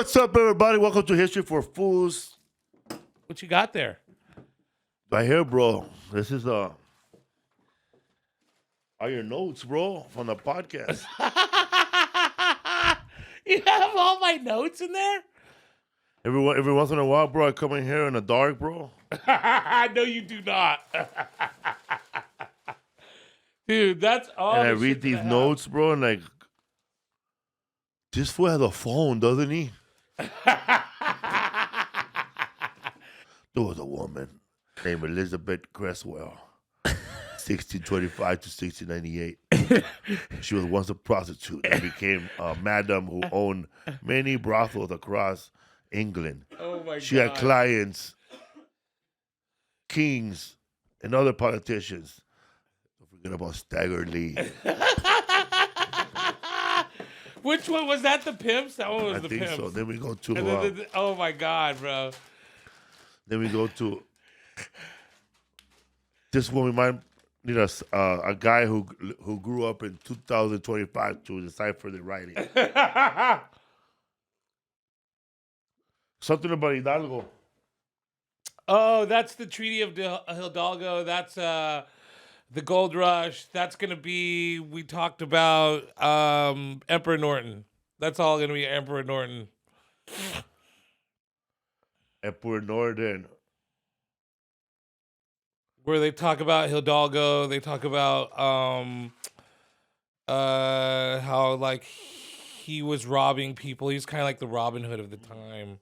What's up, everybody? Welcome to History for Fools. What you got there? Right here, bro. This is all your notes, bro, from the podcast. You have all my notes in there? Every once in a while, bro, I come in here in the dark, bro. No, you do not. Dude, that's all. And I read these notes, bro, and like, this fool has a phone, doesn't he? There was a woman named Elizabeth Cresswell, 1625 to 1698. She was once a prostitute and became a madam who owned many brothels across England. Oh my She God. had clients, kings, and other politicians. Don't forget about Stagger Lee. Which one was that? The Pimps? That one was I the think Pimps. so. Then we go to. And then oh my God, bro. Then we go to. This one we might need a guy who grew up in 2025 to decipher the writing. Something about Hidalgo. Oh, that's the Treaty of Hidalgo. That's the Gold Rush. That's gonna be. We talked about Emperor Norton. That's all gonna be Emperor Norton. Emperor Norton. Where they talk about Hidalgo, they talk about how like he was robbing people. He's kind of like the Robin Hood of the time.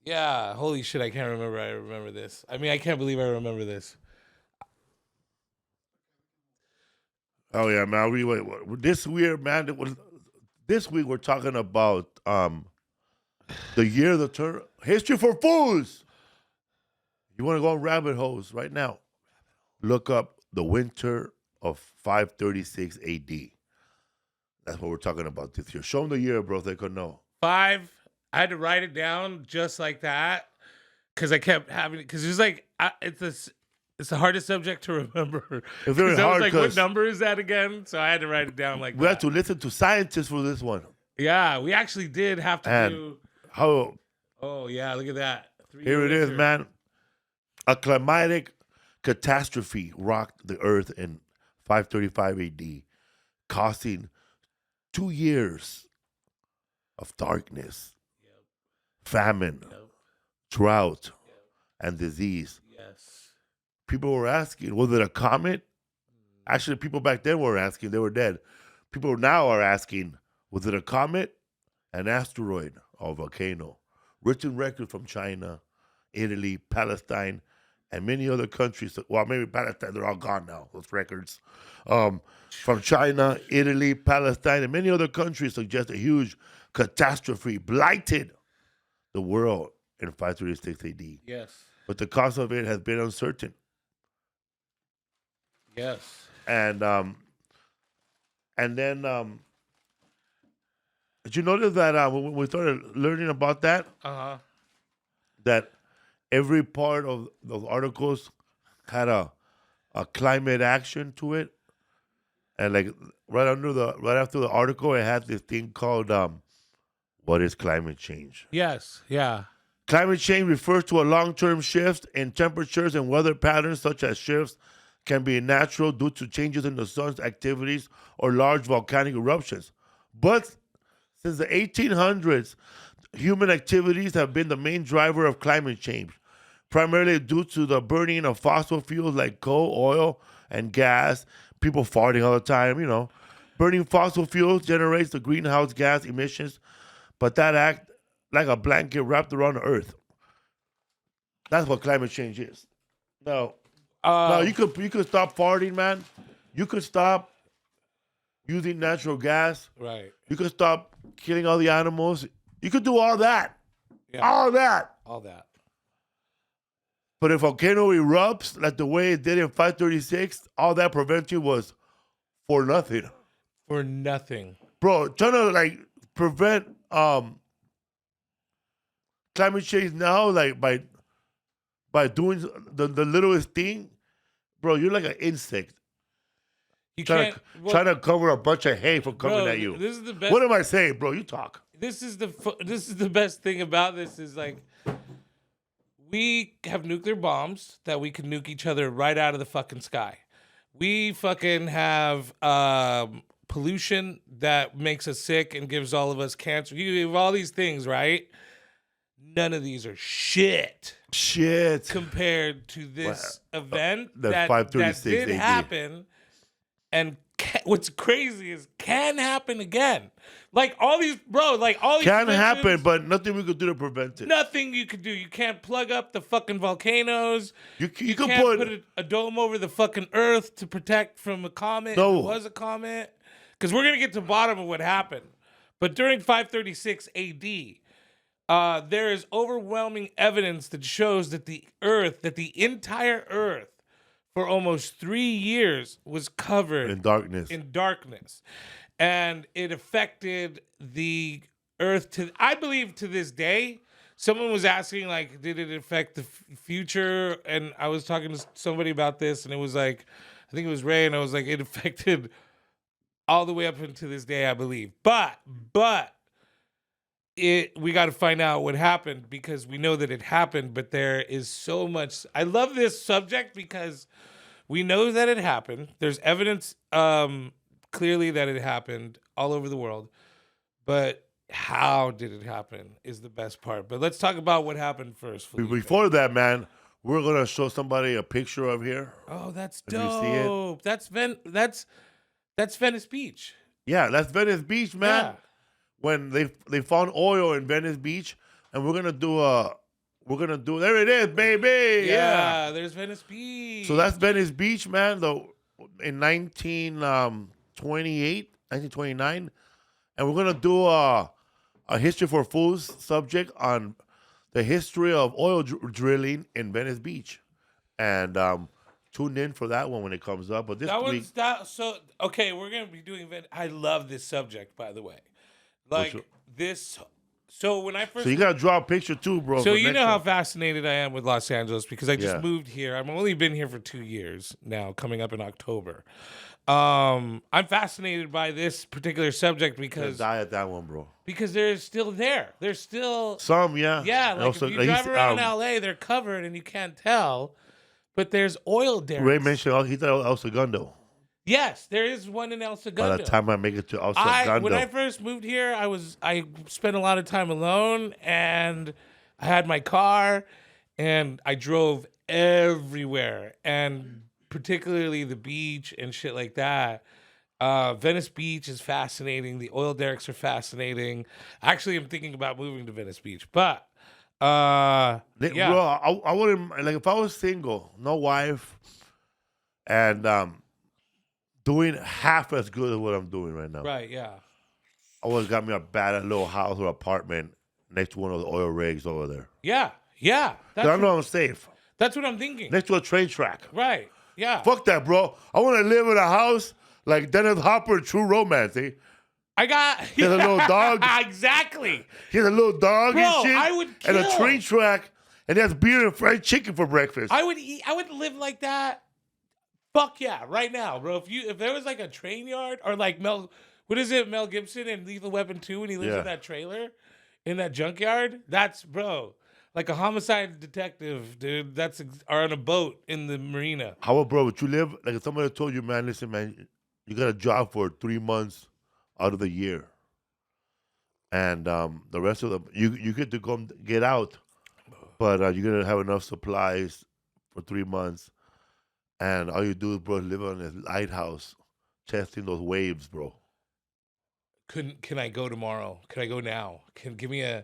Yeah, holy shit, I can't remember. I remember this. I mean, I can't believe I remember this. Oh yeah, man! This weird man. This week we're talking about the year of the turn. History for Fools. You want to go on rabbit holes right now? Look up the winter of 536 AD. That's what we're talking about this year. Show them the year, bro. They could know. 5. I had to write it down just like that because I kept having it because it's like it's the hardest subject to remember. It's very hard. I was like, what number is that again? So I had to write it down like we had to listen to scientists for this one. Yeah, we actually did have to do. How? Oh yeah, look at that. Here it is, man. A climatic catastrophe rocked the earth in 535 AD, causing 2 years of darkness, famine, drought, and disease. Yes. People were asking, was it a comet? Actually, people back then were asking. They were dead. People now are asking, was it a comet, an asteroid, or a volcano? Written records from China, Italy, Palestine, and many other countries. Well, maybe Palestine, they're all gone now, those records. From China, Italy, Palestine, and many other countries suggest a huge catastrophe blighted the world in 536 AD. Yes. But the cause of it has been uncertain. Yes. And then did you notice that when we started learning about that, that every part of those articles had a climate action to it, and like right after the article, it had this thing called what is climate change? Yes. Yeah. Climate change refers to a long-term shift in temperatures and weather patterns, such as shifts can be natural due to changes in the sun's activities or large volcanic eruptions. But since the 1800s, human activities have been the main driver of climate change, primarily due to the burning of fossil fuels like coal, oil, and gas. People farting all the time, you know. Burning fossil fuels generates the greenhouse gas emissions, but that act like a blanket wrapped around the earth. That's what climate change is. No, you could stop farting, man. You could stop using natural gas. Right. You could stop killing all the animals. You could do all that. Yeah. All that. All that. But if a volcano erupts like the way it did in 536, all that prevention was for nothing. For nothing. Bro, trying to like prevent climate change now, like by doing the littlest thing, bro, you're like an insect. You trying to cover a bunch of hay from coming at you. This is the best. What am I saying, bro? You talk. this is the best thing about this is like we have nuclear bombs that we can nuke each other right out of the fucking sky. We fucking have pollution that makes us sick and gives all of us cancer. You have all these things, right? None of these are shit compared to this event that did AD. happen. And what's crazy is can happen again. Like all these, bro, like all these can happen, but nothing we could do to prevent it. Nothing you could do. You can't plug up the fucking volcanoes. You can't put a dome over the fucking Earth to protect from a comet. No. If it was a comet. Because we're going to get to the bottom of what happened. But during 536 AD, there is overwhelming evidence that shows that the entire Earth, for almost 3 years, was covered in darkness. And it affected the Earth I believe to this day. Someone was asking, like, did it affect the future? And I was talking to somebody about this, and it was like, I think it was Ray, and I was like, it affected all the way up into this day, I believe. But we got to find out what happened, because we know that it happened, but there is so much. I love this subject because we know that it happened. There's evidence clearly that it happened all over the world, but how did it happen is the best part. But let's talk about what happened first, Felipe. Before that, man, we're gonna show somebody a picture of here. Oh, that's If you see dope. That's Venice Beach. Yeah, that's Venice Beach, man. Yeah. When they found oil in Venice Beach, and we're gonna do there it is, baby. Yeah, there's Venice Beach. So that's Venice Beach, man. Though in 1929, and we're gonna do a history for Foos subject on the history of oil drilling in Venice Beach, and tune in for that one when it comes up. But this week, okay, we're gonna be doing. I love this subject, by the way. Like this. So when I first, so you gotta draw a picture too, bro. So you know how fascinated I am with Los Angeles because I just Yeah. moved here. I've only been here for 2 years now, coming up in October. I'm fascinated by this particular subject because die at that one, bro. Because they're still there. There's still some, yeah. Yeah, like also, if you drive around LA, they're covered and you can't tell. But there's oil derricks. Ray mentioned he thought El Segundo. Yes, there is one in El Segundo. By the time I make it to El Segundo. When I first moved here, I spent a lot of time alone, and I had my car, and I drove everywhere, and particularly the beach and shit like that. Venice Beach is fascinating. The oil derricks are fascinating. Actually, I'm thinking about moving to Venice Beach, but yeah. Bro, I wouldn't, like, if I was single, no wife, and doing half as good as what I'm doing right now. Right, yeah. I would have got me a bad little house or apartment next to one of the oil rigs over there. Yeah. Because I know I'm safe. That's what I'm thinking. Next to a train track. Right, yeah. Fuck that, bro. I want to live in a house like Dennis Hopper, True Romance, eh? He has a little dog. Exactly. He has a little dog Bro, and shit. I would kill. And a train track. And he has beer and fried chicken for breakfast. I would live like that. Fuck yeah, right now, bro. If there was like a train yard or like Mel Gibson in Lethal Weapon 2 when he lives in that trailer, in that junkyard, that's, bro, like a homicide detective, dude. Or on a boat in the marina. How about, bro, would you live, like if somebody told you, man, listen, man, you got a job for 3 months out of the year. And the rest of them, you get to go get out, but you're going to have enough supplies for 3 months. And all you do is, bro, live on this lighthouse, testing those waves, bro. Can I go tomorrow? Can I go now? Give me a,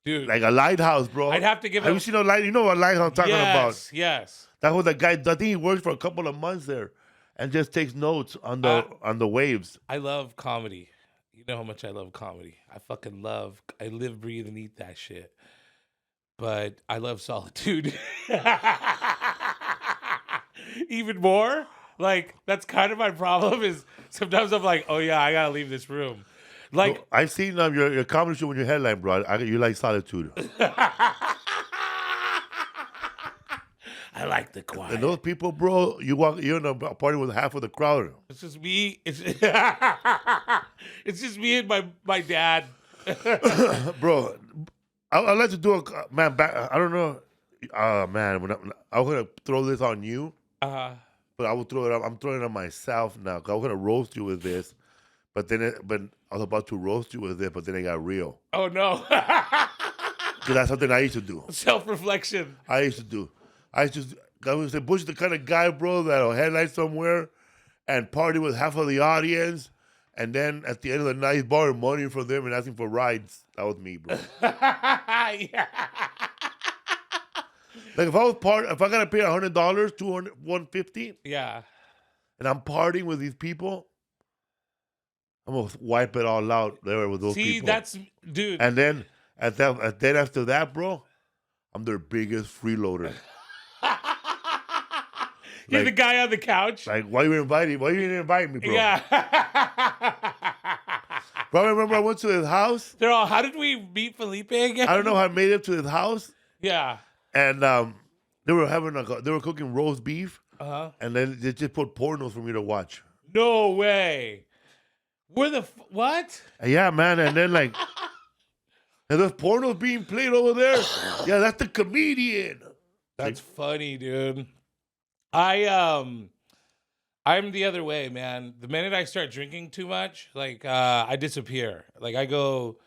dude. Like a lighthouse, bro. I'd have to give. Have you seen a light? You know what lighthouse I'm talking about? Yes. That was the guy. I think he worked for a couple of months there, and just takes notes on the waves. I love comedy. You know how much I love comedy. I live, breathe, and eat that shit. But I love solitude. Even more. Like, that's kind of my problem is sometimes I'm like, oh yeah, I gotta leave this room. Like, so I've seen your comedy show when your headline, bro. You like solitude. I like the quiet. And those people, bro, you're in a party with half of the crowd. It's just me. It's just me and my dad Bro, I'd like to do a man. I don't know, man. I'm gonna throw this on you, but I will throw it up. I'm throwing it on myself now. 'Cause I'm gonna roast you with this, but I was about to roast you with it, but then it got real. Oh no! Because that's something I used to do. Self-reflection. I used to say Butch is the kind of guy, bro, that'll headlight somewhere and party with half of the audience, and then at the end of the night, he's borrowing money from them and asking for rides. That was me, bro. Yeah. Like if I gotta pay $100, $200, $150, Yeah. and I'm partying with these people, I'm gonna wipe it all out there with those people. See, that's dude. And then after that, bro, I'm their biggest freeloader. You're the guy on the couch. Like, why you didn't invite me, bro? Yeah. Bro, I remember I went to his house. They're all, how did we meet Felipe again? I don't know how I made it to his house. Yeah. And they were cooking roast beef. Uh-huh. And then they just put pornos for me to watch. No way. What? Yeah, man. And then and there's pornos being played over there. Yeah, that's the comedian. That's funny, dude. I'm the other way, man. The minute I start drinking too much, I disappear. Like I go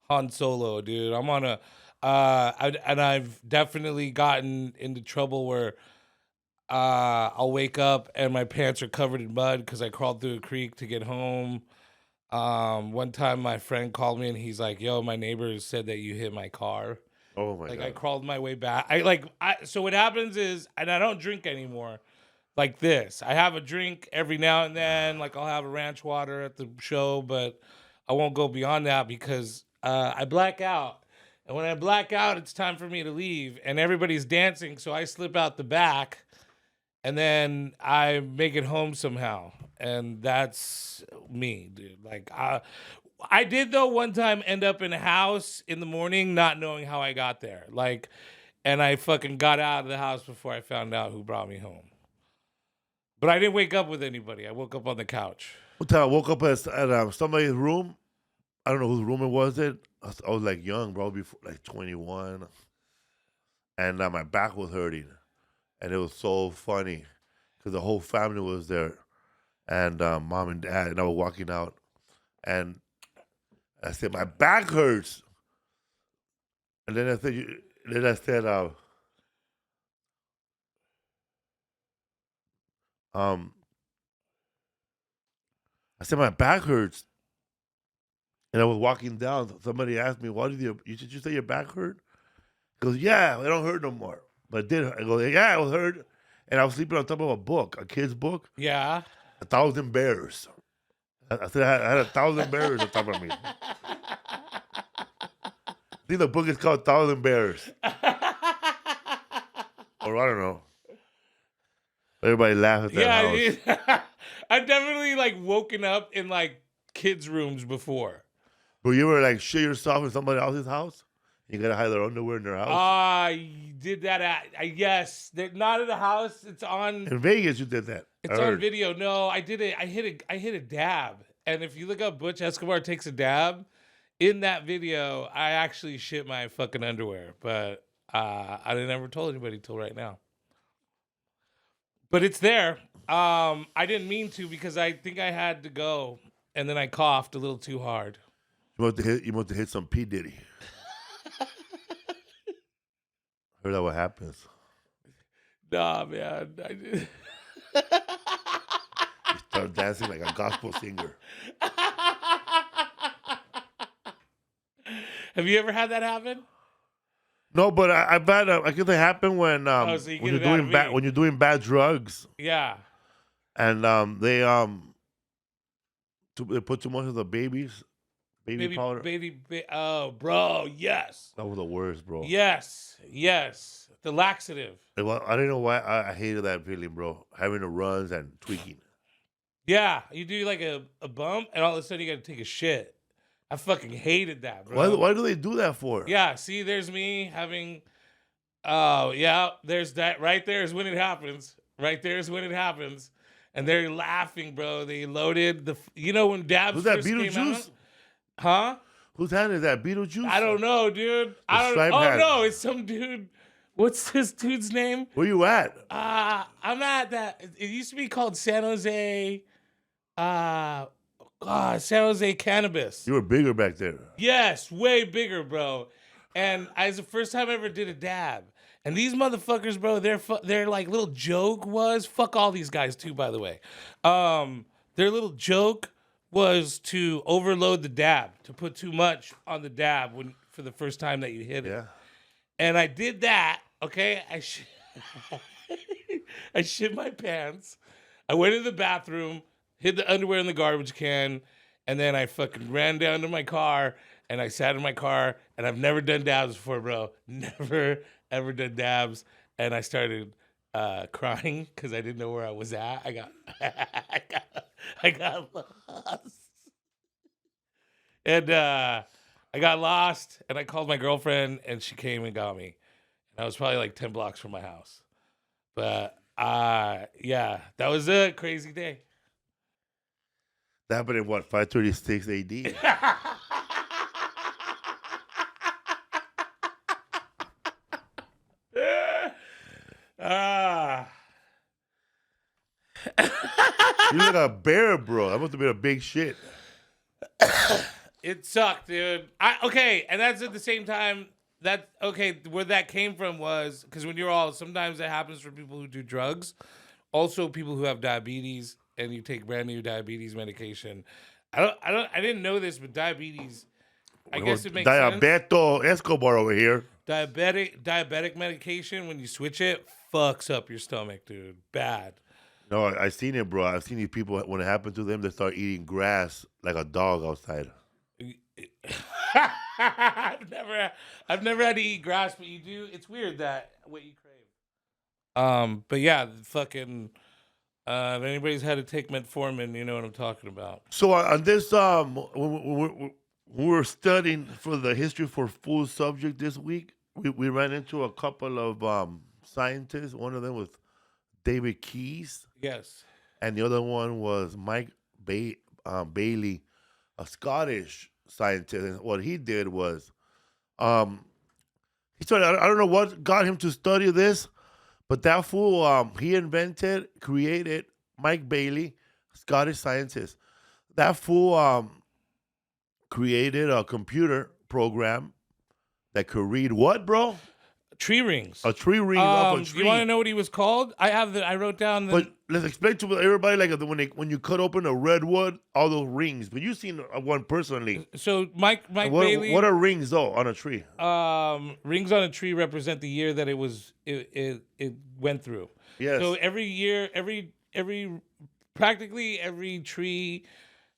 Han Solo, dude. I'm on a and I've definitely gotten into trouble where I'll wake up and my pants are covered in mud because I crawled through a creek to get home. One time my friend called me and he's like, "Yo, my neighbor said that you hit my car." Oh my God. I crawled my way back. So what happens is, and I don't drink anymore like this. I have a drink every now and then. Like I'll have a ranch water at the show, but I won't go beyond that because I black out. And when I black out, it's time for me to leave and everybody's dancing. So I slip out the back and then I make it home somehow. And that's me, dude. I did, though, one time end up in a house in the morning not knowing how I got there. And I fucking got out of the house before I found out who brought me home. But I didn't wake up with anybody. I woke up on the couch. One time I woke up at somebody's room. I don't know whose room it was. I was young, bro, before 21. And my back was hurting. And it was so funny because the whole family was there. And mom and dad. And I was walking out. And I said, my back hurts. And then I said, my back hurts. And I was walking down. Somebody asked me, did you say your back hurt? He goes, yeah, it don't hurt no more. But it did hurt. I go, yeah, it was hurt. And I was sleeping on top of a kid's book. Yeah. 1,000 Bears. I said I had 1,000 bears on top of me. I think the book is called 1,000 Bears. Or I don't know. Everybody laughed at that house. Yeah, I've definitely woken up in kids' rooms before. But you ever shit yourself in somebody else's house? You gotta hide their underwear in their house? I did that yes. They're not at the house. It's on in Vegas you did that. It's on video. No, I did it. I hit a dab. And if you look up Butch Escobar takes a dab, in that video, I actually shit my fucking underwear. But I never told anybody till right now. But it's there. I didn't mean to because I think I had to go. And then I coughed a little too hard. You must have hit some P. Diddy. Heard that what happens. Nah, man. I did. You start dancing like a gospel singer. Have you ever had that happen? No, but I've had. I guess it happened when so when you're doing bad drugs. Yeah. And they put too much of the baby powder. Oh, bro, yes. That was the worst, bro. Yes. The laxative. I didn't know why I hated that feeling, bro. Having the runs and tweaking. Yeah, you do a bump, and all of a sudden you got to take a shit. I fucking hated that, bro. Why do they do that for? Yeah, see, there's me having. Oh, yeah, there's that. Right there is when it happens. And they're laughing, bro. They loaded when dabs Was that first came Beetlejuice? out. Huh? Whose hand is that? Beetlejuice? I don't know, dude. striped Oh hat. no, it's some dude. What's this dude's name? Where you at? I'm at that. It used to be called San Jose. San Jose Cannabis. You were bigger back there. Yes, way bigger, bro. And it's the first time I ever did a dab. And these motherfuckers, bro, their like little joke was fuck all these guys too. By the way, their little joke was to overload the dab, to put too much on the dab for the first time that you hit it. Yeah. And I did that. Okay, I shit my pants. I went to the bathroom, hid the underwear in the garbage can, and then I fucking ran down to my car and I sat in my car. And I've never done dabs before, bro. Never ever done dabs. And I started crying because I didn't know where I was at. I got lost. And I got lost, and I called my girlfriend, and she came and got me. And I was probably like 10 blocks from my house. But yeah, that was a crazy day. That happened in what, 536 AD? You look like a bear, bro. That must have been a big shit. It sucked, dude. Okay, and that's at the same time. Where that came from was because when you're all, sometimes it happens for people who do drugs, also people who have diabetes, and you take brand new diabetes medication. I didn't know this, but diabetes, I guess it makes sense. Diabeto Escobar over here. Diabetic medication, when you switch it, fucks up your stomach, dude. Bad. No, I seen it, bro. I've seen these people, when it happened to them, they start eating grass like a dog outside. I've never had to eat grass, but you do. It's weird that what you crave. But yeah, fucking. If anybody's had to take metformin, you know what I'm talking about. So on this, when we were studying for the history for Foos subject this week, we ran into a couple of scientists. One of them was David Keyes. Yes. And the other one was Mike Bailey, a Scottish scientist. And what he did was, he started, I don't know what got him to study this, but that fool, he created Mike Bailey, Scottish scientist. That fool created a computer program that could read what, bro? Tree rings. A tree ring off a tree. You want to know what he was called? I wrote down the. But let's explain to everybody, like when you cut open a redwood, all those rings. But you've seen one personally. So Mike Bailey. What are rings though on a tree? Rings on a tree represent the year that it went through. Yes. So every year, practically every tree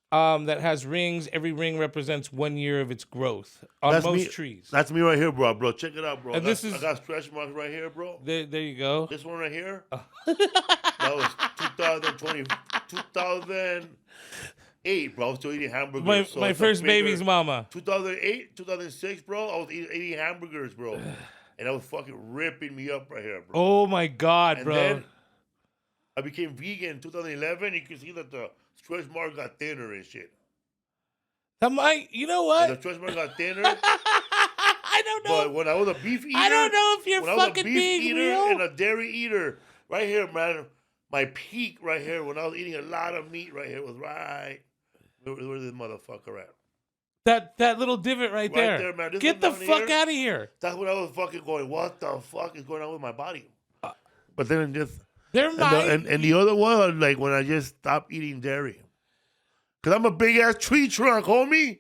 that has rings, every ring represents 1 year of its growth on most trees. That's me right here, bro. Check it out, bro. And I got stretch marks right here, bro. There you go. This one right here. That was 2008, bro. I was still eating hamburgers. My first baby's mama. 2008, 2006, bro. I was eating hamburgers, bro. And that was fucking ripping me up right here, bro. Oh, my God, bro. Then I became vegan in 2011. You can see that the stretch mark got thinner and shit. You know what? And the stretch mark got thinner. I don't know. But when I was a beef eater, I don't know if you're fucking being real. And a dairy eater, right here, man. My peak right here when I was eating a lot of meat right here was right. Where's this motherfucker at? That little divot right there. Right there, man. This Get the fuck out of here. That's when I was fucking going, what the fuck is going on with my body? But then just... And the other one, like when I just stopped eating dairy. Because I'm a big-ass tree trunk, homie.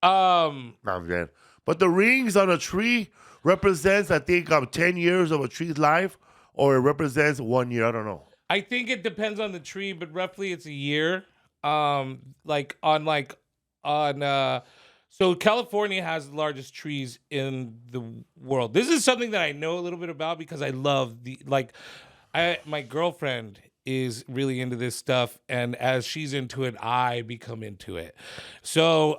No, I'm kidding. But the rings on a tree represents, I think, 10 years of a tree's life, or it represents 1 year. I don't know. I think it depends on the tree, but roughly it's a year. So California has the largest trees in the world. This is something that I know a little bit about because I love my girlfriend is really into this stuff, and as she's into it, I become into it. So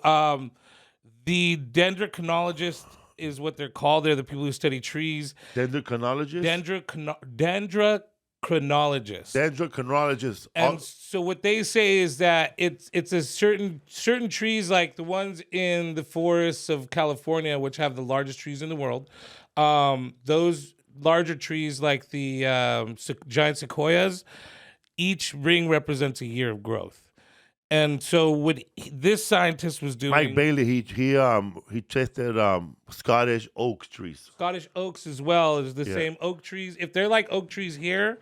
the dendrochronologist is what they're called. They're the people who study trees. Dendrochronologist? dendrochronologists. Dendrochronologists. And so what they say is that it's a certain trees, like the ones in the forests of California, which have the largest trees in the world. Those larger trees, like the giant sequoias, each ring represents a year of growth. And so what this scientist was doing, Mike Bailey, he tested Scottish oak trees. Scottish oaks as well as the same oak trees. If they're like oak trees here,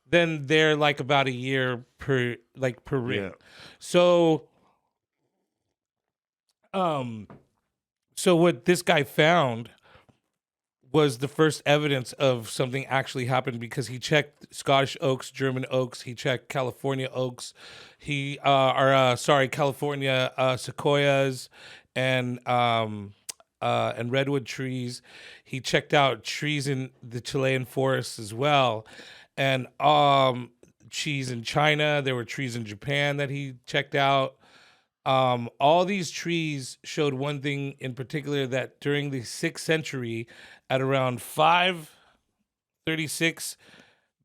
then they're like about a year per ring. Yeah. So what this guy found was the first evidence of something actually happened, because he checked Scottish oaks, German oaks, he checked California oaks, California sequoias and redwood trees. He checked out trees in the Chilean forests as well, and trees in China. There were trees in Japan that he checked out. All these trees showed one thing in particular, that during the 6th century, at around 536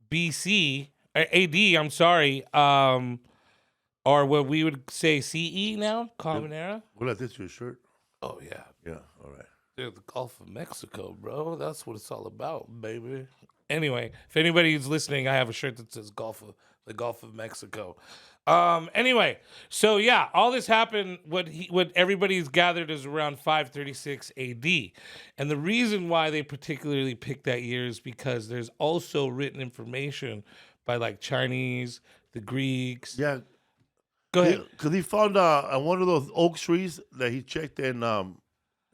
BC, AD, I'm sorry, or what we would say CE now, Common Era. Well, that's this your shirt. Oh, yeah. Yeah, all right. Dude, the Gulf of Mexico, bro. That's what it's all about, baby. Anyway, if anybody's listening, I have a shirt that says the Gulf of Mexico. Anyway, so yeah, all this happened. What everybody's gathered is around 536 AD, and the reason why they particularly picked that year is because there's also written information by like Chinese, the Greeks. Yeah. Go ahead. Because he found one of those oak trees that he checked in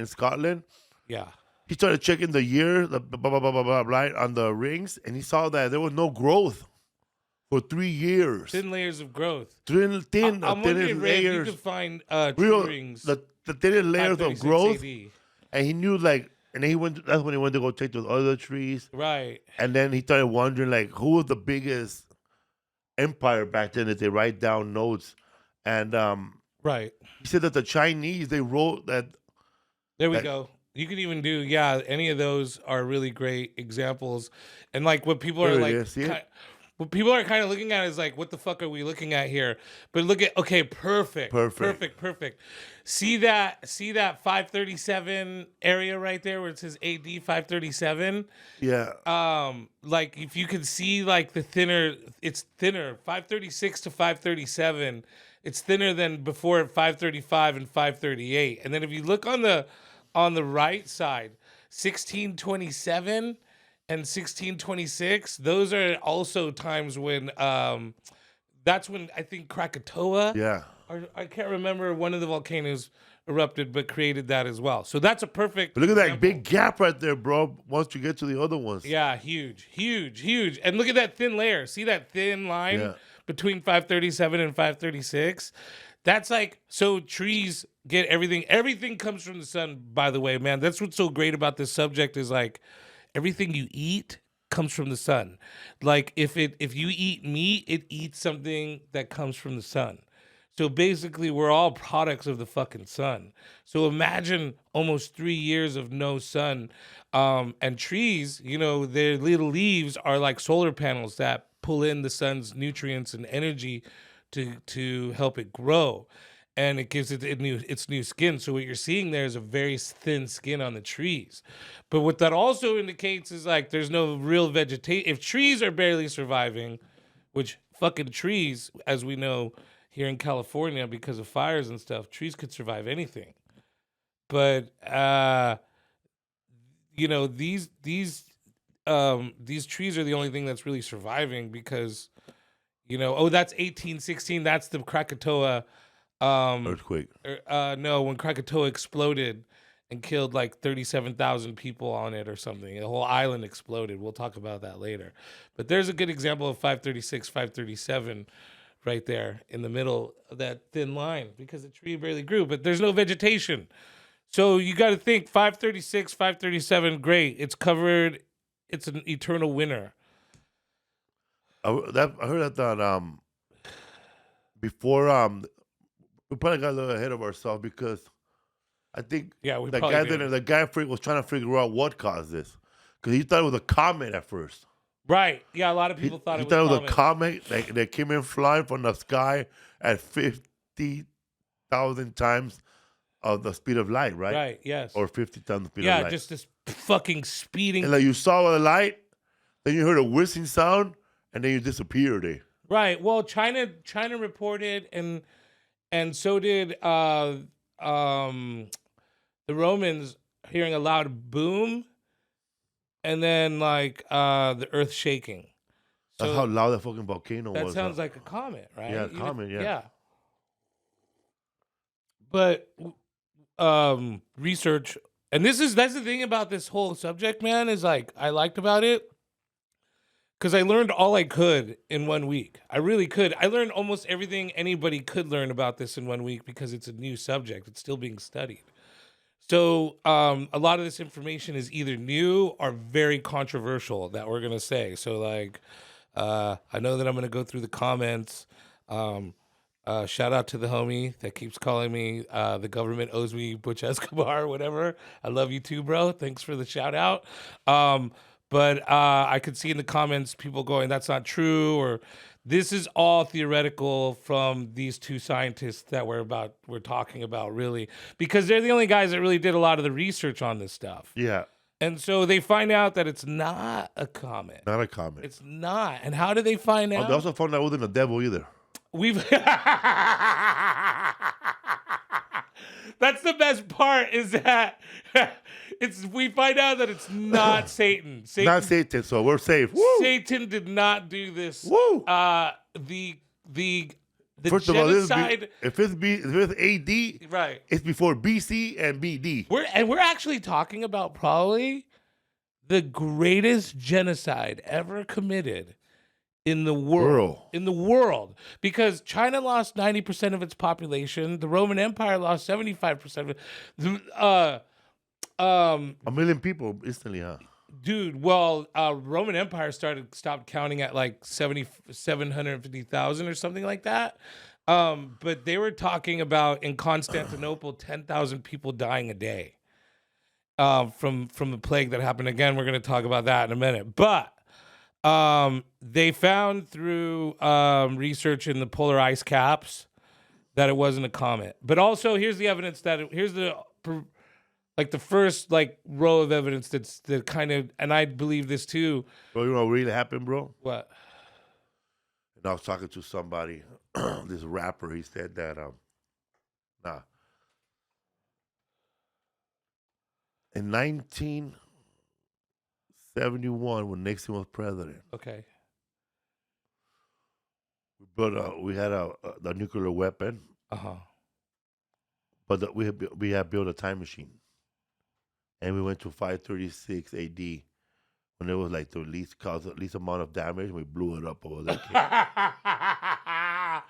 Scotland. Yeah. He started checking the year, the blah, blah, blah, blah, blah, right, on the rings, and he saw that there was no growth for 3 years. Thin layers of growth. I'm wondering, Ray, if you could find tree rings. The thinnest layers of growth. AD. And he knew, like, and then that's when he went to go check those other trees. Right. And then he started wondering, like, who was the biggest empire back then that they write down notes. And right. He said that the Chinese, they wrote that. There we go. You could even do, any of those are really great examples. And like what people are like, what people are kind of looking at is like, what the fuck are we looking at here? But look at, okay, perfect. See that 537 area right there where it says AD 537? Yeah. Like if you could see like it's thinner, 536 to 537. It's thinner than before at 535 and 538. And then if you look on the right side, 1627 and 1626, those are also times when that's when I think Krakatoa. Yeah. Or I can't remember, one of the volcanoes erupted but created that as well. So that's a perfect But look at example. that big gap right there, bro, once you get to the other ones. Yeah, huge. And look at that thin layer. See that thin line between 537 and 536? That's like, so trees get everything. Everything comes from the sun, by the way, man. That's what's so great about this subject is like everything you eat comes from the sun. Like if you eat meat, it eats something that comes from the sun. So basically, we're all products of the fucking sun. So imagine almost 3 years of no sun. And trees, their little leaves are like solar panels that pull in the sun's nutrients and energy to help it grow. And it gives it its new skin. So what you're seeing there is a very thin skin on the trees. But what that also indicates is like there's no real vegetation. If trees are barely surviving, which fucking trees, as we know, here in California, because of fires and stuff, trees could survive anything. But these trees are the only thing that's really surviving because, that's 1816. That's the Krakatoa earthquake. No, when Krakatoa exploded and killed like 37,000 people on it or something. The whole island exploded. We'll talk about that later. But there's a good example of 536, 537. Right there in the middle of that thin line because the tree barely grew, but there's no vegetation. So you got to think 536, 537, great. It's covered. It's an eternal winter. I heard that before we probably got a little ahead of ourselves because I think the guy was trying to figure out what caused this because he thought it was a comet at first. Right. Yeah, a lot of people thought He it thought was it was a comet that came in flying from the sky at 50,000 times of the speed of light, right? Right, yes. Or 50 times the speed of Yeah, light. just this fucking speeding. And like you saw the light, then you heard a whistling sound, and then you disappeared. Right. Well, China reported, and so did the Romans, hearing a loud boom, and then like the earth shaking. That's how loud that fucking volcano was. That sounds like a comet, right? Yeah, comet, yeah. Yeah. But research, and that's the thing about this whole subject, man, is like I liked about it because I learned all I could in 1 week. I really could. I learned almost everything anybody could learn about this in 1 week because it's a new subject. It's still being studied. So a lot of this information is either new or very controversial that we're gonna say. So like, I know that I'm gonna go through the comments. Shout out to the homie that keeps calling me. The government owes me Butch Escobar or whatever. I love you too, bro. Thanks for the shout out. But I could see in the comments people going, "That's not true," or "This is all theoretical from these two scientists that we're talking about, really," because they're the only guys that really did a lot of the research on this stuff. Yeah. And so they find out that it's not a comet. Not a comet. It's not. And how do they find out? They also found out it wasn't the devil either. That's the best part, is that we find out that it's not Satan. Not Satan, so we're safe. Woo! Satan did not do this. Woo! The First genocide. Of all, if it's AD, right, it's before BC and BD. We're actually talking about probably the greatest genocide ever committed in the world. In the world. Because China lost 90% of its population. The Roman Empire lost 75% of it. A million people instantly, huh? Dude, well, Roman Empire stopped counting at like 750,000 or something like that. But they were talking about in Constantinople 10,000 people dying a day from the plague that happened. Again, we're going to talk about that in a minute. But they found through research in the polar ice caps that it wasn't a comet. But also, here's the evidence here's the first row of evidence that kind of, and I believe this too. Bro, you know what really happened, bro? What? And I was talking to somebody, this rapper. He said that in 1971, when Nixon was president, okay, we had a nuclear weapon. But we had built a time machine. And we went to 536 AD when it was like the least amount of damage. And we blew it up over there.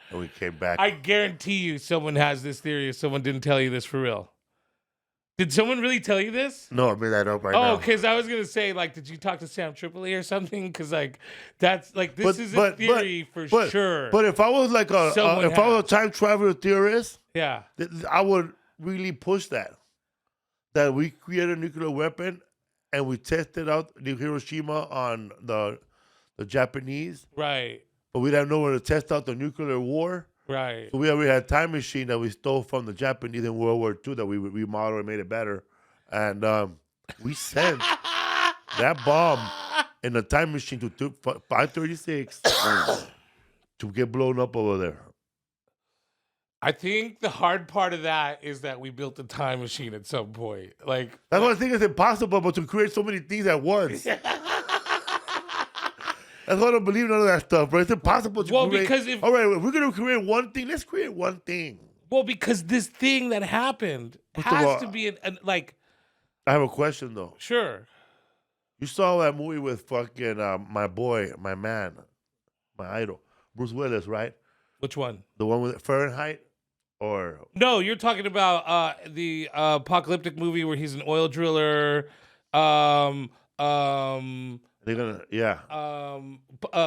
And we came back. I guarantee you someone has this theory if someone didn't tell you this for real. Did someone really tell you this? No, I made that up right now. Oh, because I was going to say, did you talk to Sam Tripoli or something? Because, that's, this is a theory for sure. But if I was I was a time traveler theorist, yeah, I would really push that we created a nuclear weapon and we tested out the Hiroshima on the Japanese. Right. But we didn't know where to test out the nuclear war. Right. So we had a time machine that we stole from the Japanese in World War II that we remodeled and made it better. And we sent that bomb in a time machine to 536 to get blown up over there. I think the hard part of that is that we built a time machine at some point. That's what I think is impossible, but to create so many things at once. That's why I don't believe none of that stuff, bro. It's impossible to create. Because all right, we're going to create one thing. Let's create one thing. Well, because this thing that happened has to be I have a question, though. Sure. You saw that movie with fucking my boy, my man, my idol, Bruce Willis, right? Which one? The one with Fahrenheit? Or no, you're talking about the apocalyptic movie where he's an oil driller. They're gonna, yeah.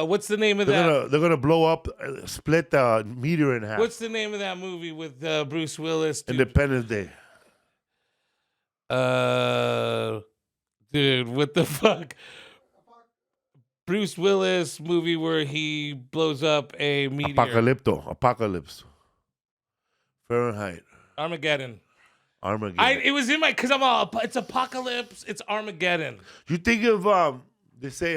What's the name of that? They're gonna blow up, split the meteor in half. What's the name of that movie with Bruce Willis? Dude? Independence Day. Dude, what the fuck? Bruce Willis movie where he blows up a meteor. Apocalypse. Fahrenheit. Armageddon. Armageddon. It was in my because I'm all it's apocalypse. It's Armageddon. You think of they say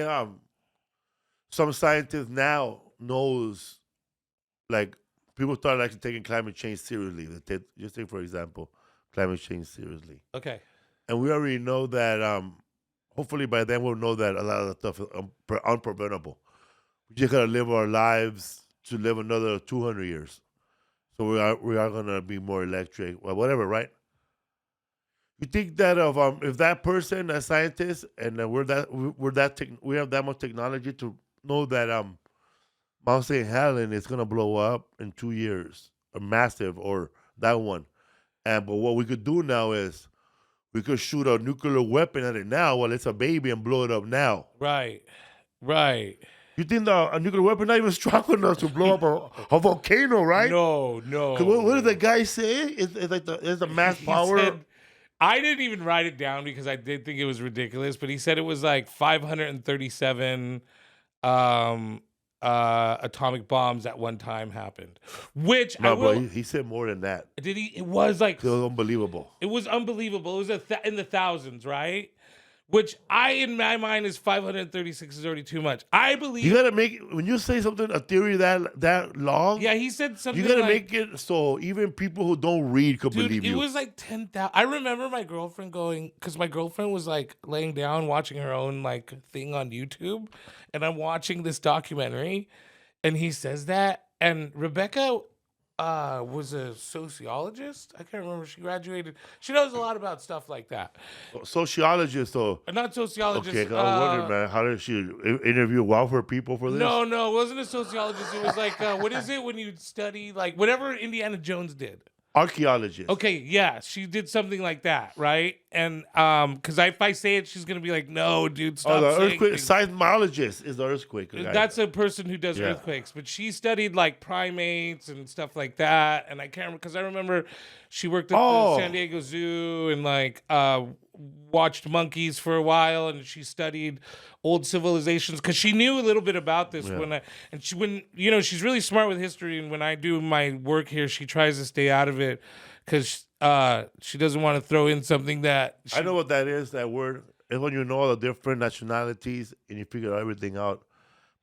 some scientists now knows like people start like taking climate change seriously. Just take for example climate change seriously. Okay. And we already know that hopefully by then we'll know that a lot of the stuff is unpreventable. We just gotta live our lives to live another 200 years. So we are gonna be more electric, well, whatever, right? You think that if that person, that scientist, and we have that much technology to know that Mount St. Helens is gonna blow up in 2 years, or massive, or that one, but what we could do now is we could shoot a nuclear weapon at it now while it's a baby and blow it up now. Right. You think a nuclear weapon not even strong enough to blow up a volcano, right? No. What did the guy say? It's like it's a mass power. Said, I didn't even write it down because I did think it was ridiculous, but he said it was like 537 atomic bombs at one time happened. Which bro, he said more than that. Did he? It was like it was unbelievable. It was unbelievable. It was in the thousands, right? Which in my mind is 536 is already too much. I believe you gotta make when you say something a theory that long. Yeah, he said something. You gotta make it so even people who don't read could believe you. It was like 10,000. I remember my girlfriend going because my girlfriend was like laying down watching her own like thing on YouTube, and I'm watching this documentary, and he says that, and Rebecca was a sociologist. I can't remember. She graduated. She knows a lot about stuff like that. Sociologist, or not sociologist. Okay, I was wondering, man, how did she interview welfare people for this? No, it wasn't a sociologist. It was like, what is it when you study like whatever Indiana Jones did? Archaeologist. Okay, yeah, she did something like that, right? And because if I say it, she's gonna be like, "No, dude, stop." The earthquake seismologist is the earthquake guy. That's a person who does earthquakes, but she studied like primates and stuff like that. And I can't remember because I remember she worked at the San Diego Zoo and like watched monkeys for a while, and she studied old civilizations because she knew a little bit about this. She's really smart with history, and when I do my work here, she tries to stay out of it because she doesn't want to throw in something that I know what that is. That word is when you know all the different nationalities and you figure everything out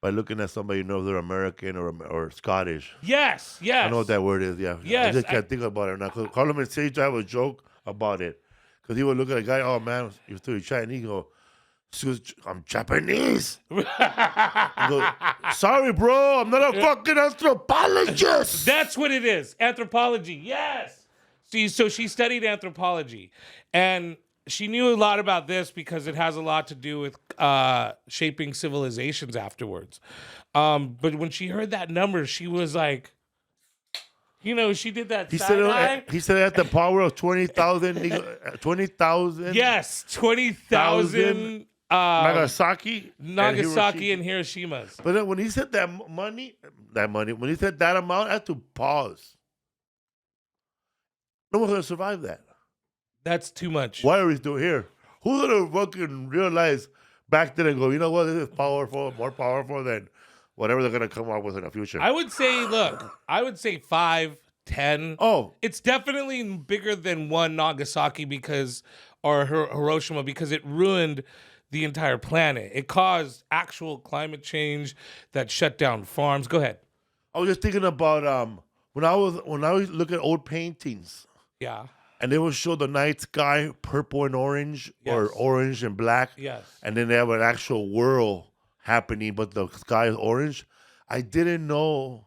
by looking at somebody, you know if they're American or Scottish. Yes. I know what that word is. Yeah. Yes. I just can't think about it now. Carlo Mencia to have a joke about it because he would look at a guy. Oh man, you're still Chinese. He go, I'm Japanese. He goes, sorry, bro, I'm not a fucking anthropologist. That's what it is. Anthropology. Yes. See, so she studied anthropology, and she knew a lot about this because it has a lot to do with shaping civilizations afterwards. But when she heard that number, she was like, she did that. He said at the power of 20,000. 20,000. Yes, 20,000. Nagasaki and Hiroshima's. But then when he said that money, when he said that amount, I had to pause. No one's gonna survive that. That's too much. Why are we still here? Who's gonna fucking realize back then and go, you know what, this is more powerful than whatever they're gonna come up with in the future? I would say 5, 10. Oh. It's definitely bigger than one Nagasaki or Hiroshima because it ruined the entire planet. It caused actual climate change that shut down farms. Go ahead. I was just thinking about when I was looking at old paintings. Yeah. And they will show the night sky purple and orange, or orange and black. Yes. And then they have an actual whirl happening, but the sky is orange. I didn't know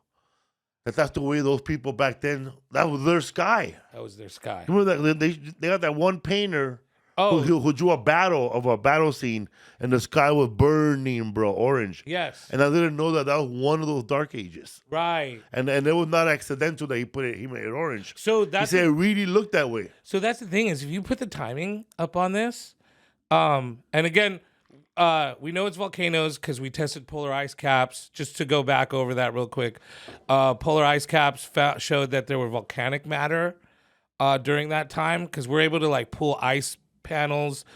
that's the way those people back then, that was their sky. Remember that they got that one painter who drew a battle scene, and the sky was burning, bro, orange. Yes. And I didn't know that was one of those dark ages. Right. And it was not accidental that he made it orange. So he said it really looked that way. So that's the thing is, if you put the timing up on this, and again, we know it's volcanoes because we tested polar ice caps. Just to go back over that real quick, polar ice caps showed that there were volcanic matter during that time because we're able to like pull ice panels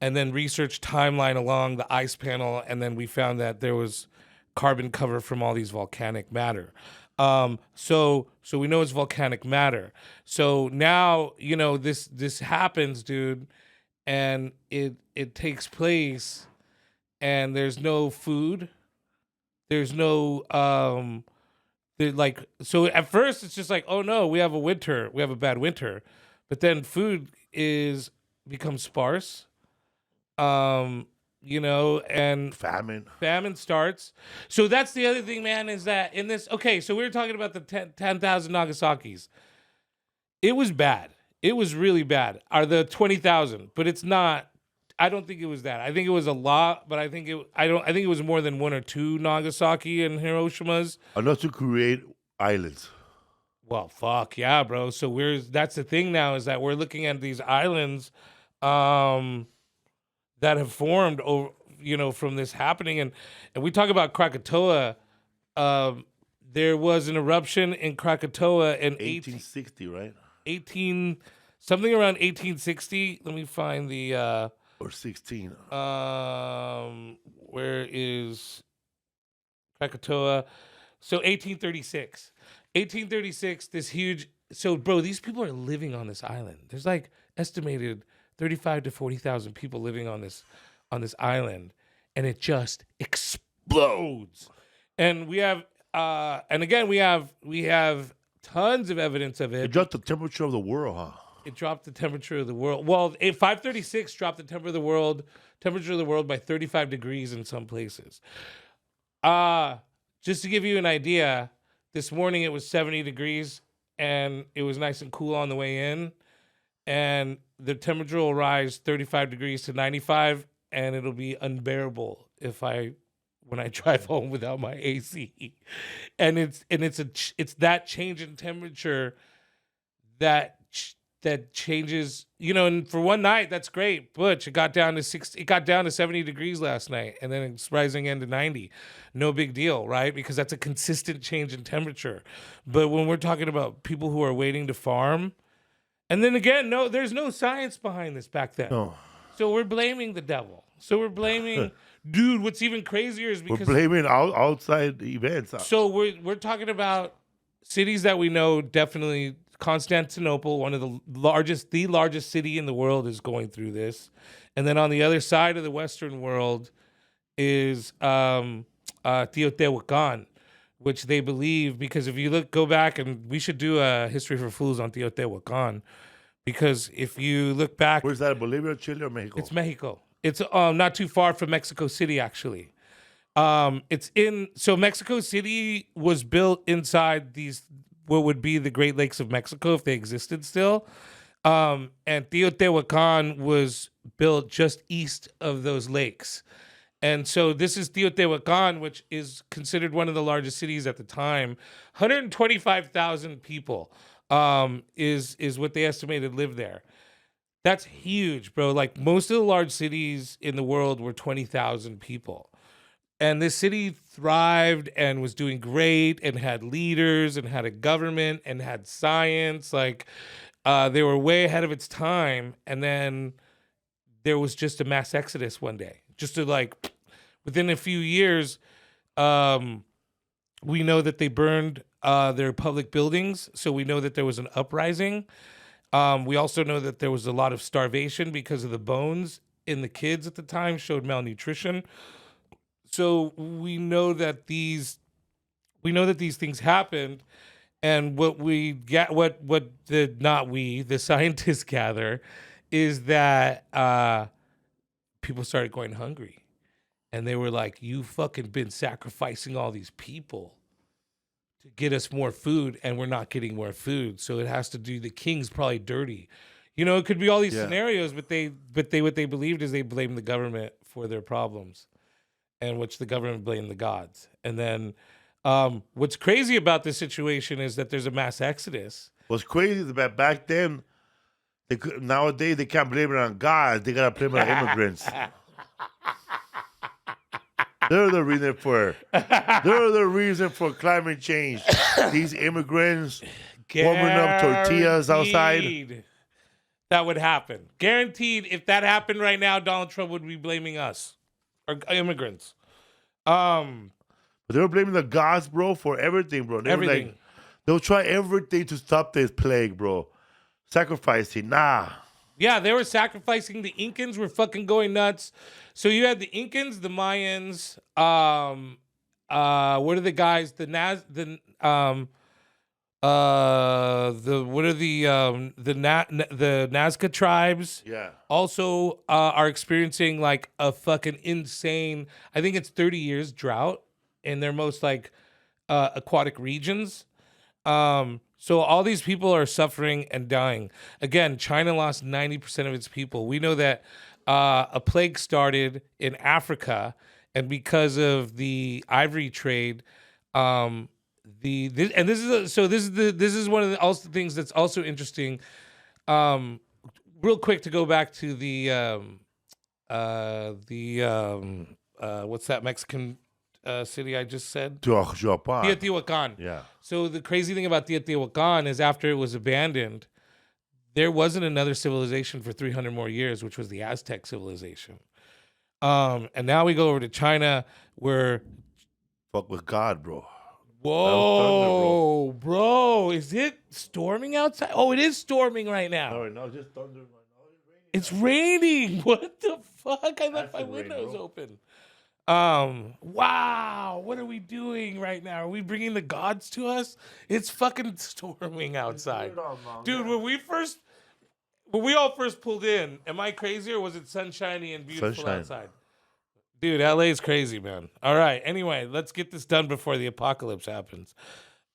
and then researched timeline along the ice panel, and then we found that there was carbon cover from all these volcanic matter. So we know it's volcanic matter. So now, you know, this happens, dude, and it takes place, and there's no food. There's no so at first it's just like, oh no, we have a bad winter, but then food becomes sparse. You know, and famine starts. So that's the other thing, man, is that in this, okay, so we were talking about the 10,000 Nagasaki's. It was bad. It was really bad. Are the 20,000, but it's not. I don't think it was that. I think it was a lot, but I think it was more than 1 or 2 Nagasaki and Hiroshimas. Enough to create islands. Well, fuck yeah, bro. So that's the thing now, is that we're looking at these islands that have formed over, you know, from this happening. And we talk about Krakatoa. There was an eruption in Krakatoa in 1860, right? Something around 1860. Let me find the or 16. Where is Krakatoa? So 1836. 1836, this huge, so bro, these people are living on this island. There's like estimated 35 to 40,000 people living on this island, and it just explodes. And we have and again we have tons of evidence of it. It dropped the temperature of the world, huh? It dropped the temperature of the world. Well, 536 dropped the temperature of the world by 35 degrees in some places. Just to give you an idea, this morning it was 70 degrees and it was nice and cool on the way in. And the temperature will rise 35 degrees to 95, and it'll be unbearable when I drive home without my AC. And it's that change in temperature that changes, you know. And for one night, that's great. Butch, it got down to 70 degrees last night, and then it's rising into 90. No big deal, right? Because that's a consistent change in temperature. But when we're talking about people who are waiting to farm, and then again, no, there's no science behind this back then. No. So we're blaming the devil. So we're blaming, dude. What's even crazier is because we're blaming outside events. So we're talking about cities that we know definitely. Constantinople, one of the largest city in the world, is going through this, and then on the other side of the Western world is Teotihuacan, which they believe, because if you go back, and we should do a history for fools on Teotihuacan, because if you look back, where's that? Bolivia, Chile, or Mexico? It's Mexico. It's not too far from Mexico City, actually. So Mexico City was built inside what would be the Great Lakes of Mexico if they existed still. And Teotihuacan was built just east of those lakes. And so this is Teotihuacan, which is considered one of the largest cities at the time. 125,000 people is what they estimated lived there. That's huge, bro. Like, most of the large cities in the world were 20,000 people. And this city thrived and was doing great and had leaders and had a government and had science. Like, they were way ahead of its time. And then there was just a mass exodus one day. Just to, like, within a few years, we know that they burned their public buildings. So we know that there was an uprising. We also know that there was a lot of starvation because of the bones in the kids at the time showed malnutrition. So we know that these things happened, and what we get, the scientists gather, is that people started going hungry, and they were like, "You fucking been sacrificing all these people to get us more food, and we're not getting more food. So it has to do. The king's probably dirty, you know. It could be all these scenarios, but what they believed is they blamed the government for their problems." And which the government blamed the gods. And then what's crazy about this situation is that there's a mass exodus. What's crazy is that back then, nowadays they can't blame it on God. They got to blame it on immigrants. They're the reason for climate change. These immigrants warming up tortillas outside. that would happen. Guaranteed, if that happened right now, Donald Trump would be blaming us or immigrants. But they were blaming the gods, bro, for everything, bro. They were Everything. like, they'll try everything to stop this plague, bro. Sacrificing, nah. Yeah, they were sacrificing. The Incans were fucking going nuts. So you had the Incans, the Mayans, what are the guys? The Nazca tribes. Yeah. Also are experiencing like a fucking insane, I think it's 30 years drought in their most like aquatic regions. So all these people are suffering and dying. Again, China lost 90% of its people. We know that a plague started in Africa, and because of the ivory trade, this is one of the also things that's also interesting. Real quick to go back to the what's that Mexican city I just said? Teotihuacan. Yeah. So the crazy thing about Teotihuacan is after it was abandoned, there wasn't another civilization for 300 more years, which was the Aztec civilization. And now we go over to China where... Fuck with God, bro. Whoa, bro. Is it storming outside? Oh, it is storming right now. No, just thunder. It's raining. What the fuck? I left my Acid rain, windows bro. open. Wow. What are we doing right now? Are we bringing the gods to us? It's fucking storming outside. Dude, when we all first pulled in, am I crazy or was it sunshiny and beautiful outside? Dude, LA is crazy, man. All right. Anyway, let's get this done before the apocalypse happens.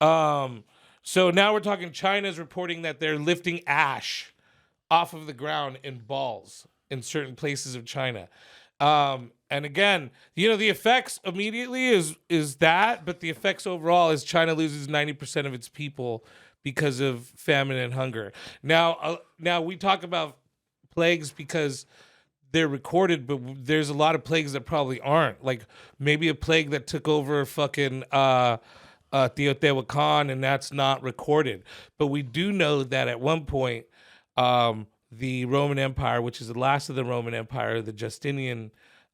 So now we're talking China's reporting that they're lifting ash off of the ground in balls in certain places of China. And again, the effects immediately is that, but the effects overall is China loses 90% of its people because of famine and hunger. Now we talk about plagues because they're recorded, but there's a lot of plagues that probably aren't. Like maybe a plague that took over fucking Teotihuacan, and that's not recorded. But we do know that at one point, the Roman Empire, which is the last of the Roman Empire, the Justinian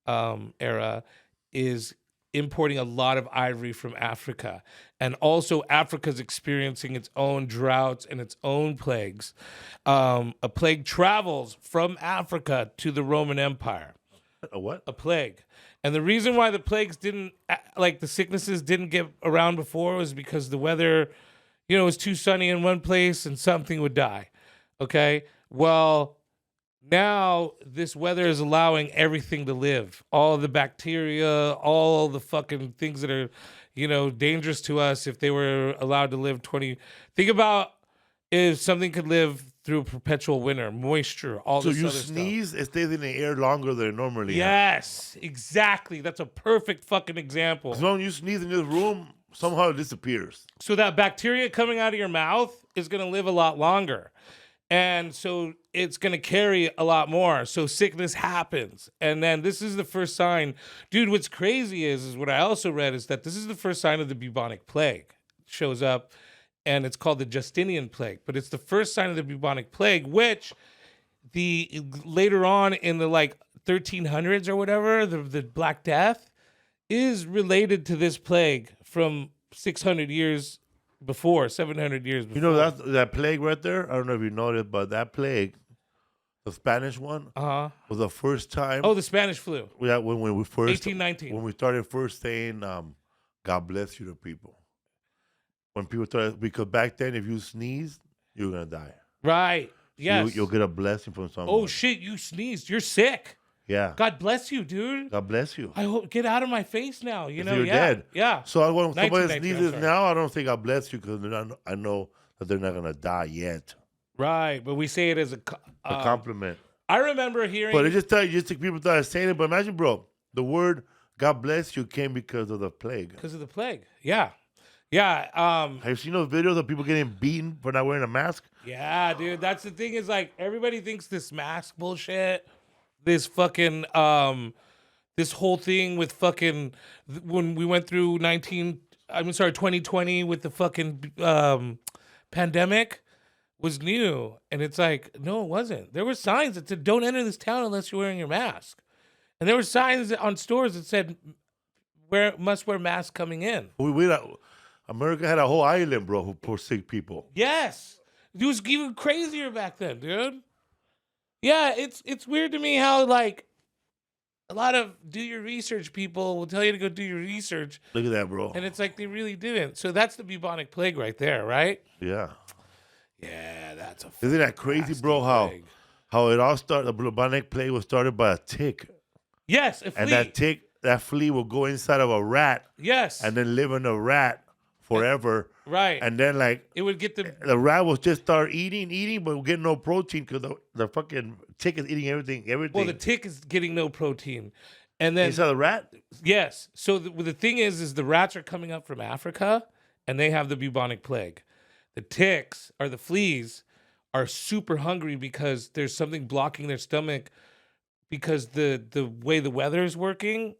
era, is importing a lot of ivory from Africa. And also Africa's experiencing its own droughts and its own plagues. A plague travels from Africa to the Roman Empire. A what? A plague. And the reason why the plagues the sicknesses didn't get around before was because the weather, was too sunny in one place and something would die. Okay? Well, now this weather is allowing everything to live. All the bacteria, all the fucking things that are, dangerous to us if they were allowed to live 20. Think about if something could live through a perpetual winter, moisture, all this other stuff. So you sneeze, it stays in the air longer than it normally Yes, exactly. That's a perfect fucking example. As long as you sneeze in this room, somehow it disappears. So that bacteria coming out of your mouth is going to live a lot longer. And so it's going to carry a lot more. So sickness happens. And then this is the first sign. Dude, what's crazy is what I also read is that this is the first sign of the bubonic plague. It shows up, and it's called the Justinian plague. But it's the first sign of the bubonic plague, which later on in the 1300s or whatever, the Black Death is related to this plague from 600 years before, 700 years before. That plague right there? I don't know if you noticed, but that plague, the Spanish one, was the first time. Oh, the Spanish flu. Yeah, when we first 1819. When we started first saying, "God bless you" to people. When people started, because back then, if you sneezed, you were gonna die. Right. Yes. You'll get a blessing from someone. Oh shit! You sneezed. You're sick. Yeah. God bless you, dude. God bless you. I hope get out of my face now. You're dead. Yeah. So when somebody sneezes 1919, now, I don't say God bless you because I know that they're not gonna die yet. Right, but we say it as a compliment. I remember hearing, but it just people started saying it. But imagine, bro, the word "God bless you" came because of the plague. Because of the plague. Yeah. Yeah. Have you seen those videos of people getting beaten for not wearing a mask? Yeah, dude. That's the thing is everybody thinks this mask bullshit. This fucking this whole thing with fucking when we went through 2020 with the fucking pandemic was new. And it's like, no, it wasn't. There were signs that said, don't enter this town unless you're wearing your mask. And there were signs on stores that said, must wear masks coming in. America had a whole island, bro, for sick people. Yes. It was even crazier back then, dude. Yeah, it's weird to me how, like, a lot of do your research people will tell you to go do your research. Look at that, bro. And it's like they really didn't. So that's the bubonic plague right there, right? Yeah. Yeah, that's a Isn't that crazy, bro, how it all started? The bubonic plague was started by a tick. Yes, a flea. And that flea will go inside of a rat. Yes. And then live in a rat forever. Right. And then, like, it would get the rat will just start eating, but will get no protein because the fucking tick is eating everything. Well, the tick is getting no protein. And then inside the rat? Yes. So the thing is the rats are coming up from Africa and they have the bubonic plague. The ticks or the fleas are super hungry because there's something blocking their stomach because the way the weather is working,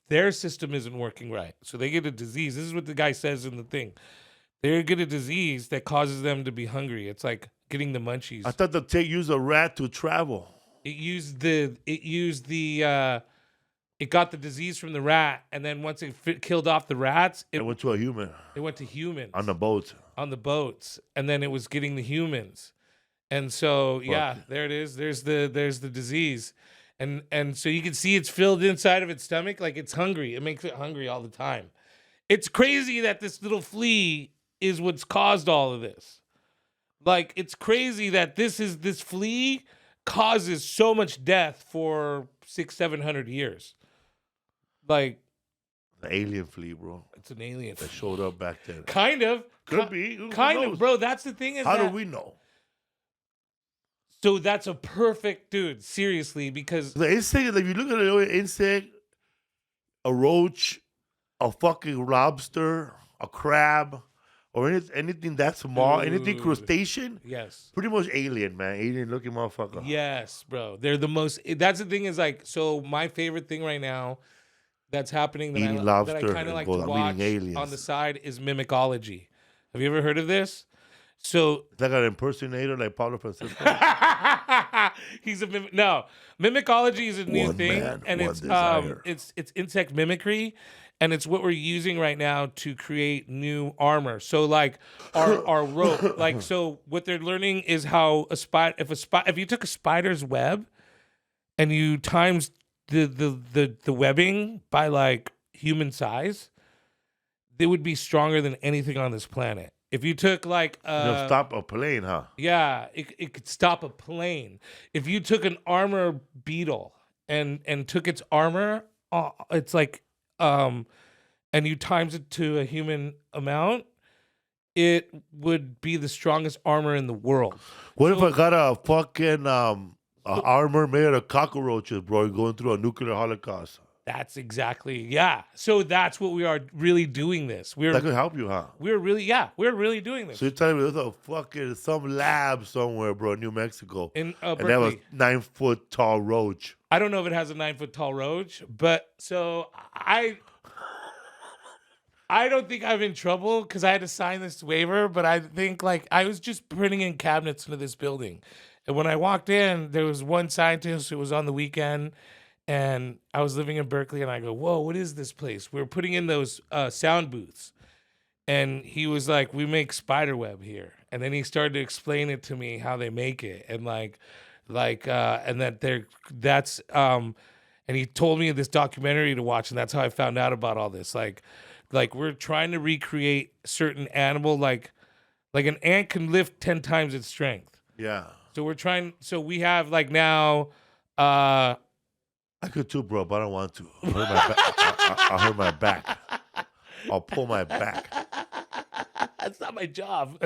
their system isn't working right. So they get a disease. This is what the guy says in the thing. They get a disease that causes them to be hungry. It's like getting the munchies. I thought the tick used a rat to travel. It got the disease from the rat, and then once it killed off the rats, it went to a human. It went to humans. On the boats. On the boats. And then it was getting the humans. And so, yeah, there it is. There's the disease. And so you can see it's filled inside of its stomach like it's hungry. It makes it hungry all the time. It's crazy that this little flea is what's caused all of this. Like, it's crazy that this flea causes so much death for 600-700 years. Like, the alien flea, bro. It's an alien that showed up back then. Kind of. Could be. Who kind knows? of, bro. That's the thing. How do we know? So that's a perfect, dude, seriously, because the insect, if you look at an insect, a roach, a fucking lobster, a crab, or anything that small, anything crustacean, yes, pretty much alien, man. Alien looking motherfucker. Yes, bro. They're the most, that's the thing is like, so my favorite thing right now that's happening that I kind of like to watch on the side is mimicology. Have you ever heard of this? So it's like an impersonator, like Pablo Francisco. He's a mimicology is a new thing, and it's insect mimicry, and it's what we're using right now to create new armor. So like our rope, like so what they're learning is how if you took a spider's web and you times the webbing by like human size, they would be stronger than anything on this planet. If you took like it'll stop a plane, huh? Yeah, it could stop a plane. If you took an armor beetle and took its armor, it's like and you times it to a human amount, it would be the strongest armor in the world. What if I got a fucking armor made out of cockroaches, bro, going through a nuclear holocaust? That's exactly, yeah. So that's what we are really doing this. That could help you, huh? We're really doing this. So you're telling me there's a fucking some lab somewhere, bro, in New Mexico, in and that was 9-foot tall roach. I don't know if it has a 9-foot tall roach, but so I don't think I'm in trouble because I had to sign this waiver, but I think like I was just printing in cabinets into this building. And when I walked in, there was one scientist who was on the weekend. And I was living in Berkeley, and I go, whoa, what is this place? We were putting in those sound booths. And he was like, we make spider web here. And then he started to explain it to me, how they make it. And and and he told me this documentary to watch, and that's how I found out about all this. Like we're trying to recreate certain animal, like an ant can lift 10 times its strength. Yeah. So we have like now, I could too, bro, but I don't want to. I'll hurt my back. I'll pull my back. That's not my job.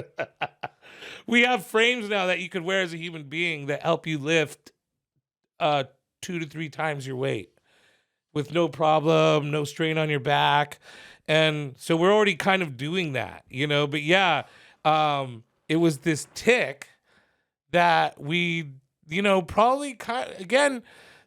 We have frames now that you could wear as a human being that help you lift 2 to 3 times your weight with no problem, no strain on your back. And so we're already kind of doing that, you know? But yeah, it was this tick that we, probably again,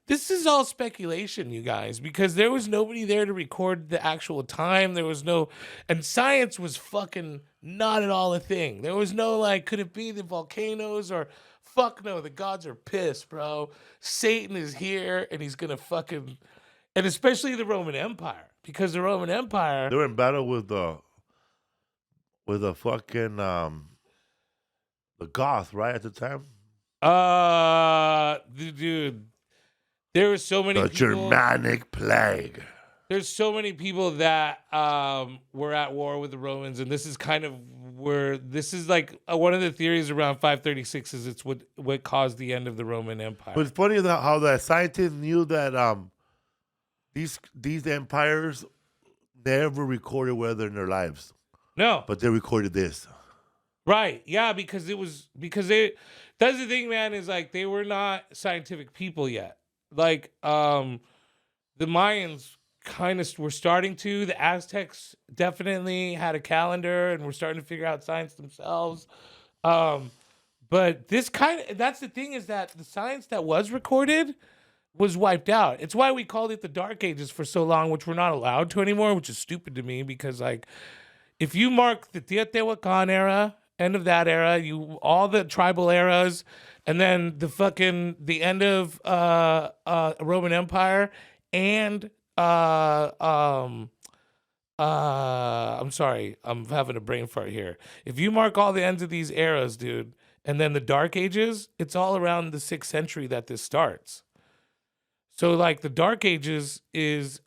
This is all speculation, you guys, because there was nobody there to record the actual time. There was no, and science was fucking not at all a thing. There was no like, could it be the volcanoes or fuck no, the gods are pissed, bro. Satan is here and he's gonna fucking, and especially the Roman Empire, because the Roman Empire, They were in battle with the fucking the Goth, right, at the time. dude, there were so many The people. Germanic plague. There's so many people that were at war with the Romans, and this is kind of where this is like one of the theories around 536 is it's what caused the end of the Roman Empire. But it's funny how the scientists knew that these empires never recorded weather in their lives, No, but they recorded this. right? Yeah, because they. That's the thing, man. Is like they were not scientific people yet. Like the Mayans kind of were starting to. The Aztecs definitely had a calendar and were starting to figure out science themselves. But this that's the thing, is that the science that was recorded was wiped out. It's why we called it the Dark Ages for so long, which we're not allowed to anymore, which is stupid to me, because like if you mark the Teotihuacan era, end of that era, all the tribal eras, and then the end of Roman Empire, and I'm sorry, I'm having a brain fart here. If you mark all the ends of these eras, dude, and then the Dark Ages, it's all around the 6th century that this starts. So like the Dark Ages is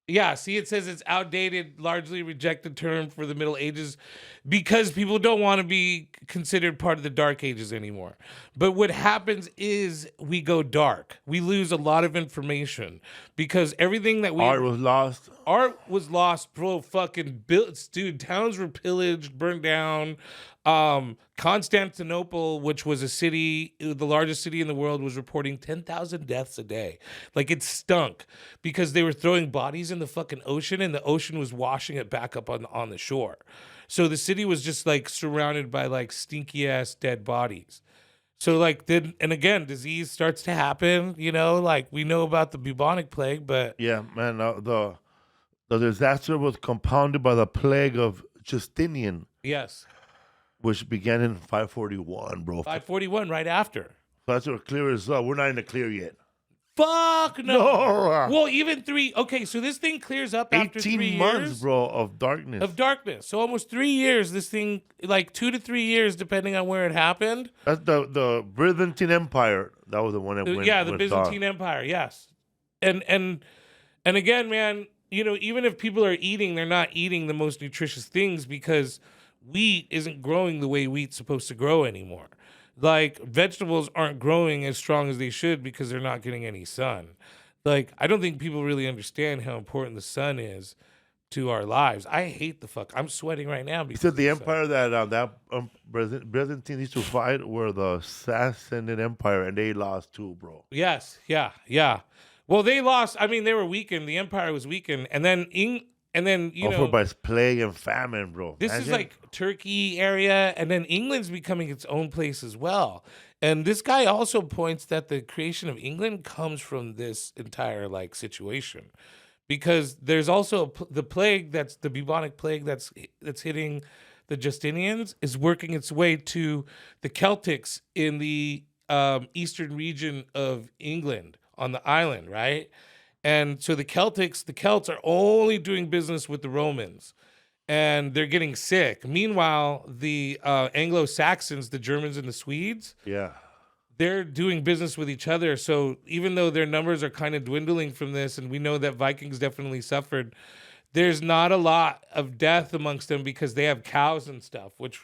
yeah, see, it says it's outdated, largely rejected term for the Middle Ages because people don't want to be considered part of the Dark Ages anymore. But what happens is we go dark. We lose a lot of information because everything that Art was lost. Art was lost, bro. Fucking dude, towns were pillaged, burned down. Constantinople, which was a city, the largest city in the world, was reporting 10,000 deaths a day. Like, it stunk because they were throwing bodies in the fucking ocean, and the ocean was washing it back up on the shore. So the city was just like surrounded by like stinky ass dead bodies. So like then, and again, disease starts to happen. You know, like we know about the bubonic plague, but Yeah, man, the disaster was compounded by the plague of Justinian, yes, which began in 541, bro. 541 right after. That's what clear as up. We're not in the clear yet. Fuck no. No. Well, even okay, so this thing clears up after 3 18 years. months, bro, of darkness. So almost 3 years, this thing, like 2 to 3 years, depending on where it happened. That's the Byzantine Empire. That was the one that went. Yeah, the went Byzantine dark. Empire, yes. And again, man, you know, even if people are eating, they're not eating the most nutritious things because wheat isn't growing the way wheat's supposed to grow anymore. Like, vegetables aren't growing as strong as they should because they're not getting any sun. Like, I don't think people really understand how important the sun is to our lives. I hate the fuck. I'm sweating right now. He said the empire that Byzantine used to fight were the Sassanid Empire, and they lost too, bro. Yes, yeah. Well, they lost. I mean, they were weakened. The empire was weakened, and then you know, by plague and famine, bro. this is like Turkey area, and then England's becoming its own place as well. And this guy also points that the creation of England comes from this entire like situation, because there's also the plague, that's the bubonic plague that's hitting the Justinians, is working its way to the Celtics in the eastern region of England on the island, right? And so the Celts are only doing business with the Romans, and they're getting sick. Meanwhile, the Anglo-Saxons, the Germans and the Swedes, yeah, they're doing business with each other. So even though their numbers are kind of dwindling from this, and we know that Vikings definitely suffered, there's not a lot of death amongst them because they have cows and stuff, which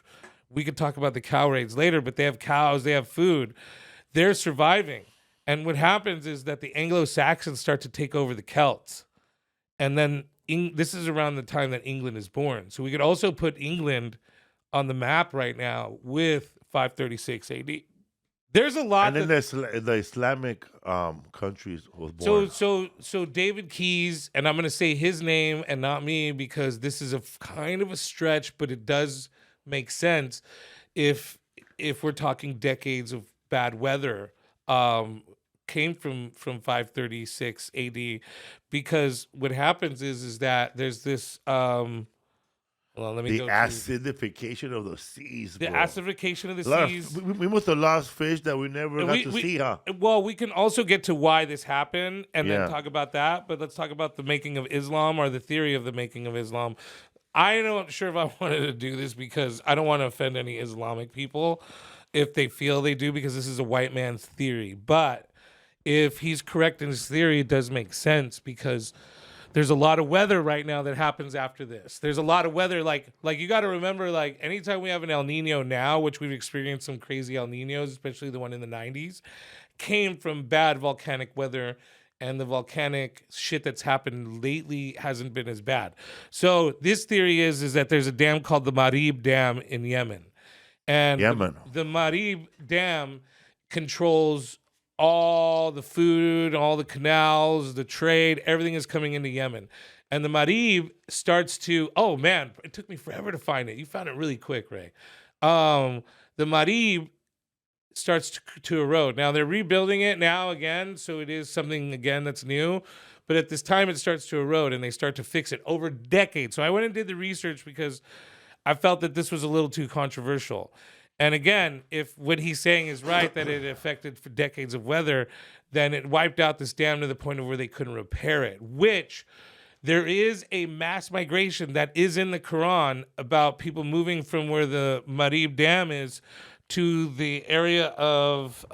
we could talk about the cow raids later, but they have cows, they have food. They're surviving. And what happens is that the Anglo-Saxons start to take over the Celts. And then this is around the time that England is born. So we could also put England on the map right now with 536 AD. There's a lot. And then the Islamic countries was born. So David Keyes, and I'm going to say his name and not me because this is a kind of a stretch, but it does make sense if we're talking decades of bad weather. came from 536 AD, because what happens is that there's this well, let me The go to acidification of the seas, the bro. acidification of the A lot seas. we must have lost fish that we never And got to see, huh? Well, we can also get to why this happened and then Yeah. talk about that. But let's talk about the making of Islam, or the theory of the making of Islam. I'm not sure if I wanted to do this because I don't want to offend any Islamic people if they feel they do, because this is a white man's theory. But if he's correct in his theory, it does make sense, because there's a lot of weather right now that happens after this. There's a lot of weather, like you got to remember, like anytime we have an El Nino now, which we've experienced some crazy El Ninos, especially the one in the 90s, came from bad volcanic weather, and the volcanic shit that's happened lately hasn't been as bad. So this theory is that there's a dam called the Marib Dam in Yemen. And Yemen. the Marib Dam controls all the food, all the canals, the trade, everything is coming into Yemen. And the Marib starts to, oh man, it took me forever to find it. You found it really quick, Ray. The Marib starts to erode. Now they're rebuilding it now again, so it is something again that's new. But at this time, it starts to erode, and they start to fix it over decades. So I went and did the research because I felt that this was a little too controversial. And again, if what he's saying is right, that it affected for decades of weather, then it wiped out this dam to the point of where they couldn't repair it, which there is a mass migration that is in the Quran about people moving from where the Marib Dam is to the area of,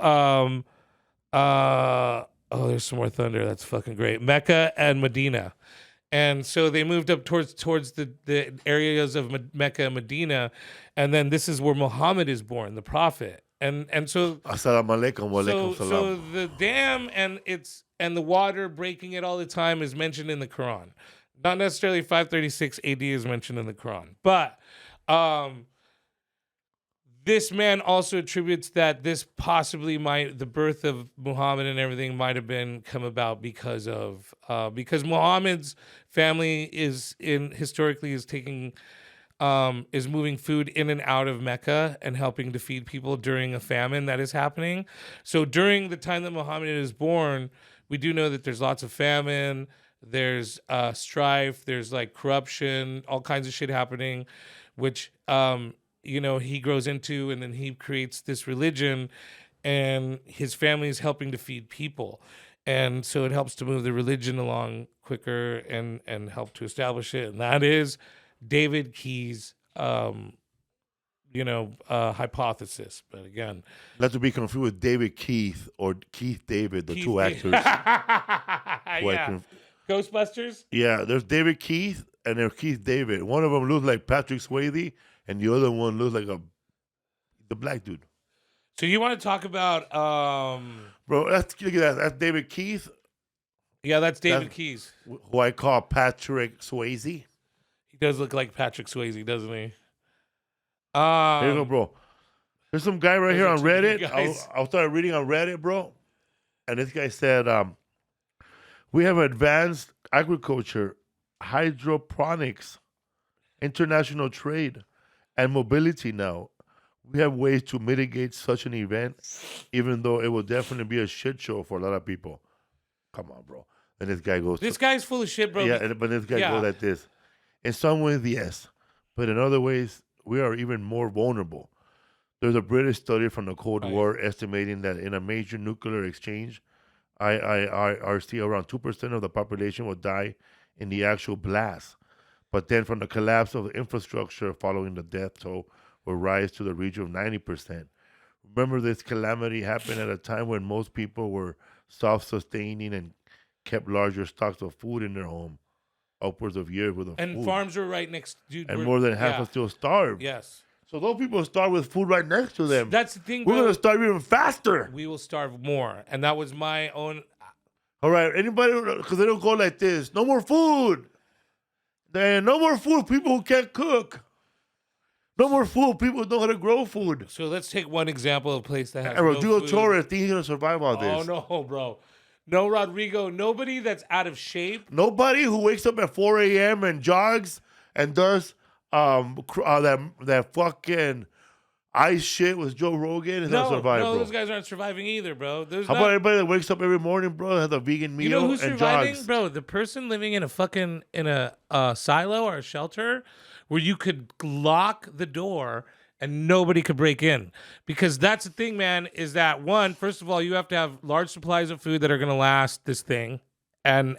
there's some more thunder. That's fucking great. Mecca and Medina. And so they moved up towards the areas of Mecca and Medina, and then this is where Muhammad is born, the prophet. And so Assalamu alaikum wa alaikum so salam. the dam and the water breaking it all the time is mentioned in the Quran. Not necessarily 536 AD is mentioned in the Quran, but this man also attributes that this possibly the birth of Muhammad and everything might have been come about because Muhammad's family is moving food in and out of Mecca and helping to feed people during a famine that is happening. So during the time that Muhammad is born, we do know that there's lots of famine, there's strife, there's like corruption, all kinds of shit happening, which he grows into, and then he creates this religion, and his family is helping to feed people. And so it helps to move the religion along quicker and help to establish it. And that is David Key's, hypothesis. But again, not to be confused with David Keith or Keith David, the two actors. Yeah. Ghostbusters? Yeah, there's David Keith and there's Keith David. One of them looks like Patrick Swayze, and the other one looks like the black dude. So you want to talk about bro? Look at that. That's David Keith. Yeah, that's David Keys. Who I call Patrick Swayze. He does look like Patrick Swayze, doesn't he? Here you go, bro. There's some guy right here on Reddit. I started reading on Reddit, bro, and this guy said, "We have advanced agriculture, hydroponics, international trade, and mobility now. We have ways to mitigate such an event, even though it will definitely be a shit show for a lot of people." Come on, bro. And this guy goes, "This guy's full of shit, bro." Yeah, but this guy goes like this. In some ways, yes, but in other ways, we are even more vulnerable. There's a British study from the Cold War estimating that in a major nuclear exchange, IRC, around 2% of the population will die in the actual blast. But then from the collapse of the infrastructure following the death toll will rise to the region of 90%. Remember, this calamity happened at a time when most people were self-sustaining and kept larger stocks of food in their home, upwards of years with and farms were right next to, and more than half are still starved. Yes. So those people starve with food right next to them. That's the thing, We're going to starve even faster. We will starve more. And that was my own. All right. Anybody, because they don't go like this. No more food. Then no more food. People who can't cook. No more food. People who know how to grow food. So let's take one example of a place that has and Rodrigo food. Torres thinks he's going to survive all this. Oh, no, bro. No, Rodrigo. Nobody that's out of shape. Nobody who wakes up at 4 a.m. and jogs and does that fucking ice shit with Joe Rogan and not survive, no, bro. those guys aren't surviving either, bro. How about everybody that wakes up every morning, bro, has a vegan meal You know who's and surviving, jogs? bro? The person living in a silo or a shelter where you could lock the door and nobody could break in. Because that's the thing, man, is that one, first of all, you have to have large supplies of food that are gonna last this thing and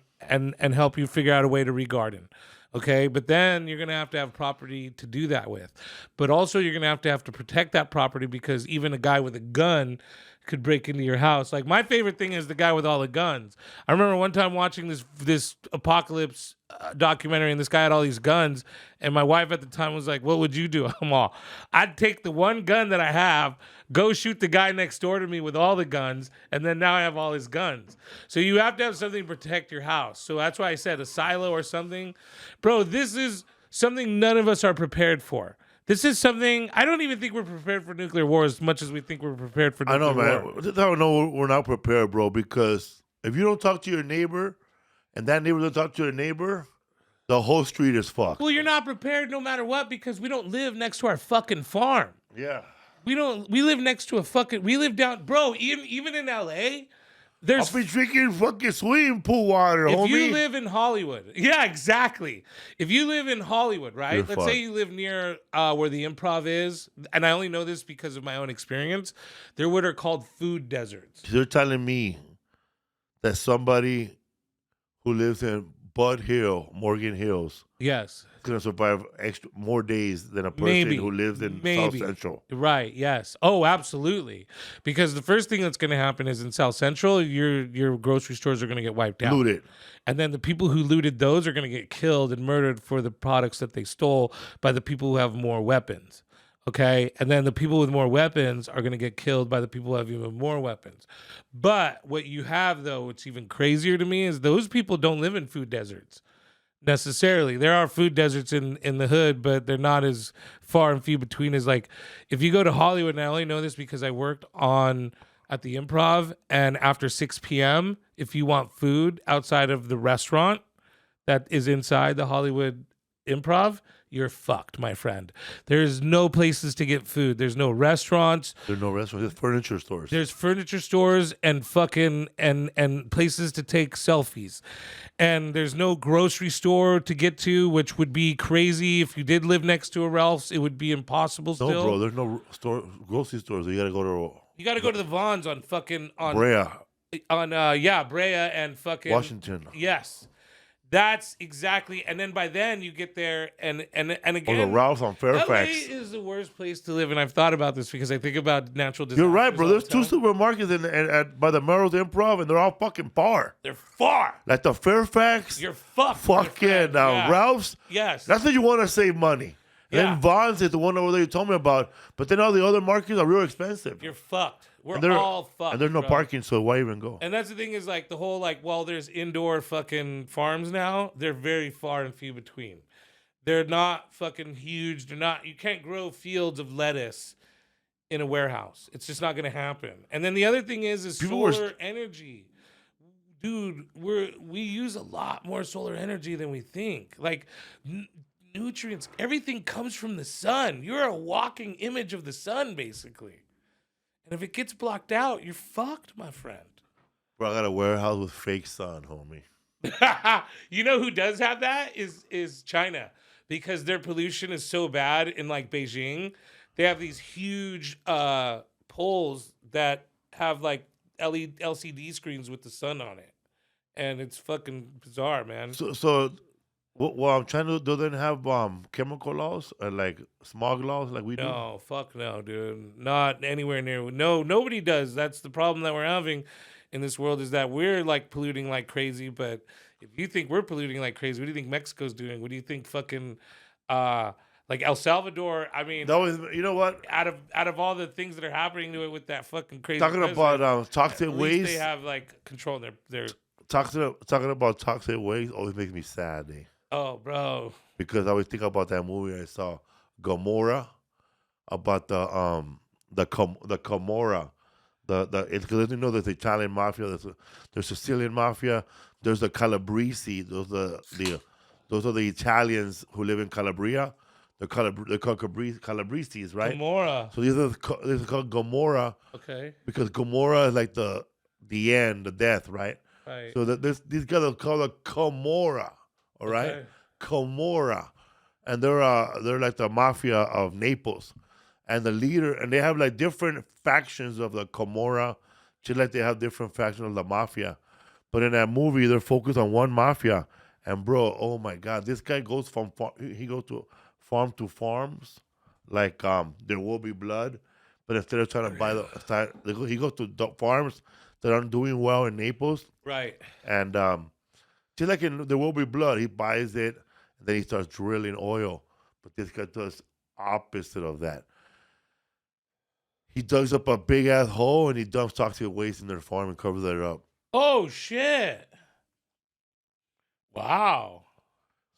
help you figure out a way to regarden. Okay, but then you're gonna have to have property to do that with. But also you're gonna have to protect that property because even a guy with a gun could break into your house. Like my favorite thing is the guy with all the guns. I remember one time watching this apocalypse documentary, and this guy had all these guns, and my wife at the time was like, "What would you do?" I'm all, I'd take the one gun that I have, go shoot the guy next door to me with all the guns, and then now I have all his guns. So you have to have something to protect your house. So that's why I said a silo or something. Bro, this is something none of us are prepared for. This is something, I don't even think we're prepared for nuclear war as much as we think we're prepared for nuclear war. I know, man. I know we're not prepared, bro, because if you don't talk to your neighbor and that neighbor doesn't talk to your neighbor, the whole street is fucked. Well, you're not prepared no matter what because we don't live next to our fucking farm. Yeah. We live next to we live down, bro, even in LA, I'll be drinking fucking swimming pool water, if homie. you live in Hollywood, yeah, exactly. If you live in Hollywood, right? You're Let's fucked. say you live near where the Improv is, and I only know this because of my own experience. They're what are called food deserts. You're telling me that somebody who lives in Morgan Hills, Yes. is going to survive more days than a person who lives in South Central. Right, yes. Oh, absolutely. Because the first thing that's going to happen is in South Central, your grocery stores are going to get wiped out. Looted. And then the people who looted those are going to get killed and murdered for the products that they stole by the people who have more weapons. Okay? And then the people with more weapons are going to get killed by the people who have even more weapons. But what you have, though, what's even crazier to me is those people don't live in food deserts. Necessarily, there are food deserts in the hood, but they're not as far and few between as like if you go to Hollywood. And I only know this because I worked at the Improv, and after 6 p.m., if you want food outside of the restaurant that is inside the Hollywood Improv, you're fucked, my friend. There's no places to get food. There's no restaurants. There's no restaurants. There's furniture stores. There's furniture stores and fucking and places to take selfies. And there's no grocery store to get to, which would be crazy. If you did live next to a Ralph's, it would be impossible still. No, bro, there's no grocery stores. You gotta go to the Vons on Brea. Brea and fucking Washington. Yes. That's exactly, and then by then you get there, and again, Or the Ralph's on Fairfax. LA is the worst place to live, and I've thought about this because I think about natural disasters. You're right, bro. all There's the two time. supermarkets by the Melrose Improv, and they're all fucking far. They're far. Like the Fairfax. You're fucked. my Fucking friend. Yeah. Ralph's. Yes. That's when you want to save money. Yeah. Then Vaughn's is the one over there you told me about. But then all the other markets are real expensive. You're fucked. We're And all fucked. And there's no bro. parking, so why even go? And that's the thing is like the whole there's indoor fucking farms now. They're very far and few between. They're not fucking huge. You can't grow fields of lettuce in a warehouse. It's just not going to happen. And then the other thing is solar energy. Dude, we use a lot more solar energy than we think. Like nutrients, everything comes from the sun. You're a walking image of the sun, basically. And if it gets blocked out, you're fucked, my friend. Bro, I got a warehouse with fake sun, homie. You know who does have that is China, because their pollution is so bad in like Beijing. They have these huge poles that have like LCD screens with the sun on it, and it's fucking bizarre, man. So well, I'm trying to do. They have chemical laws or like smog laws like we do. No, fuck no, dude. Not anywhere near. No, nobody does. That's the problem that we're having in this world is that we're like polluting like crazy. But if you think we're polluting like crazy, what do you think Mexico's doing? What do you think fucking like El Salvador? I mean, That was, you know what? out of all the things that are happening to it with that fucking crazy. Talking about toxic at least waste. they have like control in their. Talking about toxic waste always makes me sad, Oh, bro. because I always think about that movie I saw, Gomorrah, about the Camorra, because you know there's the Italian mafia, there's Sicilian mafia, there's the Calabrese, those are the Italians who live in Calabria. They're called Calabrises, right? Gomorrah. So these are called Gomorrah Okay. because Gomorrah is like the end, the death, right? Right. So these guys are called a Comorra, all right? Okay. Comorra, and they're like the mafia of Naples, and the leader, and they have like different factions of the Comorra, just like they have different factions of the mafia. But in that movie, they're focused on one mafia, and bro, oh my god, this guy goes from he goes to farms, like there will be blood, but instead of trying to buy he goes to farms that aren't doing well in Naples, Right. and just like in There Will Be Blood, he buys it and then he starts drilling oil. But this guy does opposite of that. He digs up a big ass hole and he dumps toxic waste in their farm and covers it up. Oh shit! Wow.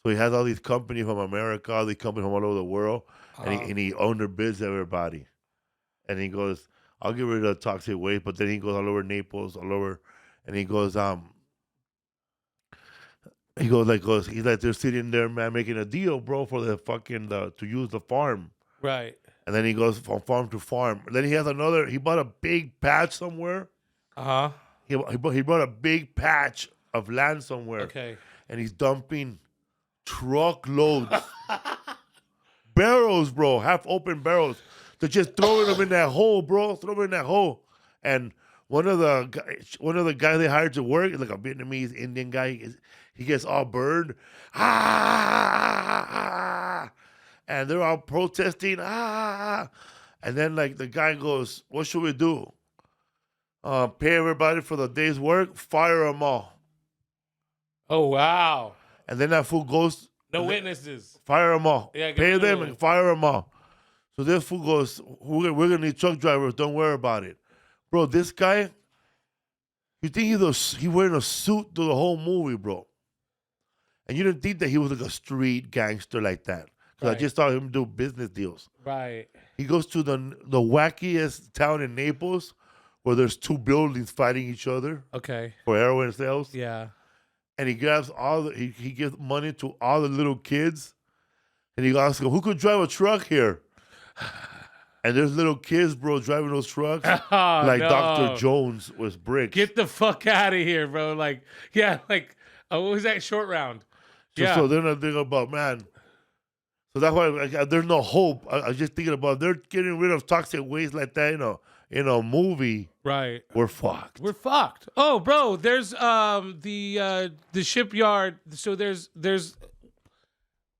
So he has all these companies from America, all these companies from all over the world, and he underbids everybody. And he goes, "I'll get rid of the toxic waste," but then he goes all over Naples, all over, and he goes, he's like they're sitting there, man, making a deal, bro, for the to use the farm. Right. And then he goes from farm to farm. And then he bought a big patch somewhere. Uh-huh. He bought a big patch of land somewhere. Okay. And he's dumping truckloads, barrels, bro, half open barrels. They're just throwing them in that hole, bro. Throw them in that hole. And one of the guys they hired to work is like a Vietnamese Indian guy. He gets all burned. And they're all protesting. And then like the guy goes, "What should we do? Pay everybody for the day's work, fire them all." Oh wow. And then that fool goes, No witnesses. fire them all. Yeah, pay them and fire them all. So this fool goes, we're gonna need truck drivers. Don't worry about it, bro. This guy, you think he wearing a suit through the whole movie, bro? And you didn't think that he was like a street gangster like that, because Right. I just saw him do business deals. Right. He goes to the wackiest town in Naples, where there's two buildings fighting each other Okay. for heroin sales. Yeah. And he grabs he gives money to all the little kids, and he asks them, "Who could drive a truck here?" And there's little kids, bro, driving those trucks like no. Dr. Jones with bricks. Get the fuck out of here, bro. Like, yeah, like, what was that short round? So they're not thinking about, man. So that's why there's no hope. I was just thinking about they're getting rid of toxic waste like that, in a movie. Right. We're fucked. We're fucked. Oh, bro, there's the shipyard. So there's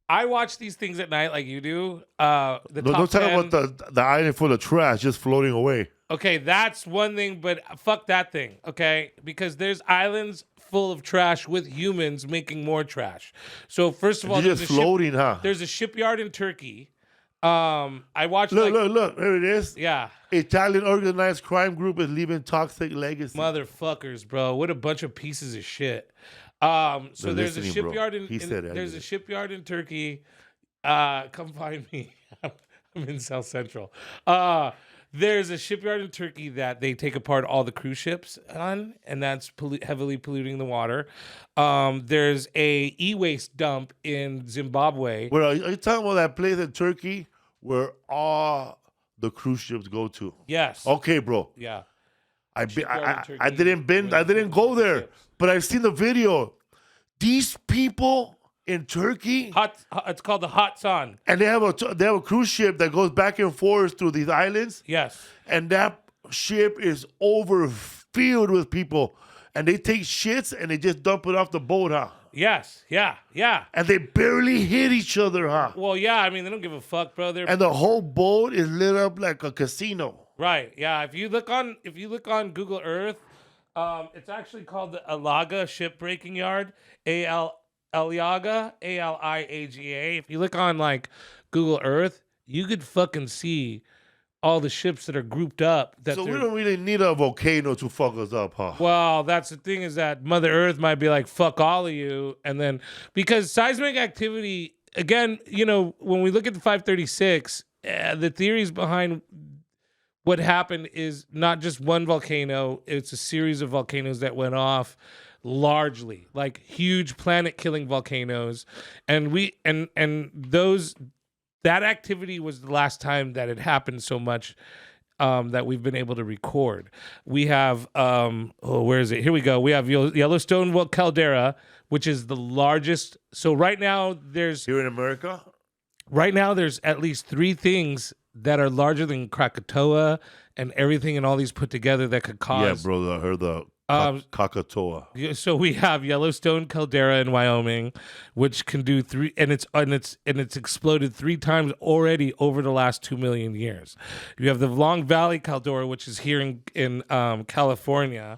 I watch these things at night like you do. Don't talk about the island full of trash just floating away. Okay, that's one thing, but fuck that thing, okay? Because there's islands full of trash with humans making more trash. So first of all, They're just floating, huh? There's a shipyard in Turkey. I watched Look, there it is. Yeah. Italian organized crime group is leaving toxic legacy. Motherfuckers, bro. What a bunch of pieces of shit. So They're there's a listening, shipyard bro. there's a shipyard in Turkey. Come find me. I'm in South Central. There's a shipyard in Turkey that they take apart all the cruise ships on, and that's heavily polluting the water. There's a e-waste dump in Zimbabwe. Well, are you talking about that place in Turkey where all the cruise ships go to? Yes. Okay, bro. Yeah. I didn't go there, but I've seen the video. These people in Turkey, it's called the Hot Sun. and they have a cruise ship that goes back and forth through these islands. Yes. And that ship is overfilled with people, and they take shits and they just dump it off the boat, huh? Yes. Yeah. Yeah. And they barely hit each other, huh? Well, yeah. I mean, they don't give a fuck, bro. And the whole boat is lit up like a casino. Right. Yeah. If you look on Google Earth, it's actually called the Alaga Shipbreaking Yard. Aliaga, Aliaga. If you look on like Google Earth, you could fucking see all the ships that are grouped up. So we don't really need a volcano to fuck us up, huh? Well, that's the thing, is that Mother Earth might be like, fuck all of you. And then, because seismic activity, again, when we look at the 536, the theories behind what happened is not just one volcano, it's a series of volcanoes that went off largely, like huge planet killing volcanoes. And those that activity was the last time that it happened so much that we've been able to record. We have, where is it? Here we go. We have Yellowstone caldera, which is the largest. So right now there's Here in America? Right now, there's at least 3 things that are larger than Krakatoa and everything and all these put together that could cause. Yeah, bro. I heard the Krakatoa. So we have Yellowstone caldera in Wyoming, which can do 3, and it's exploded 3 times already over the last 2 million years. You have the Long Valley caldera, which is here in California.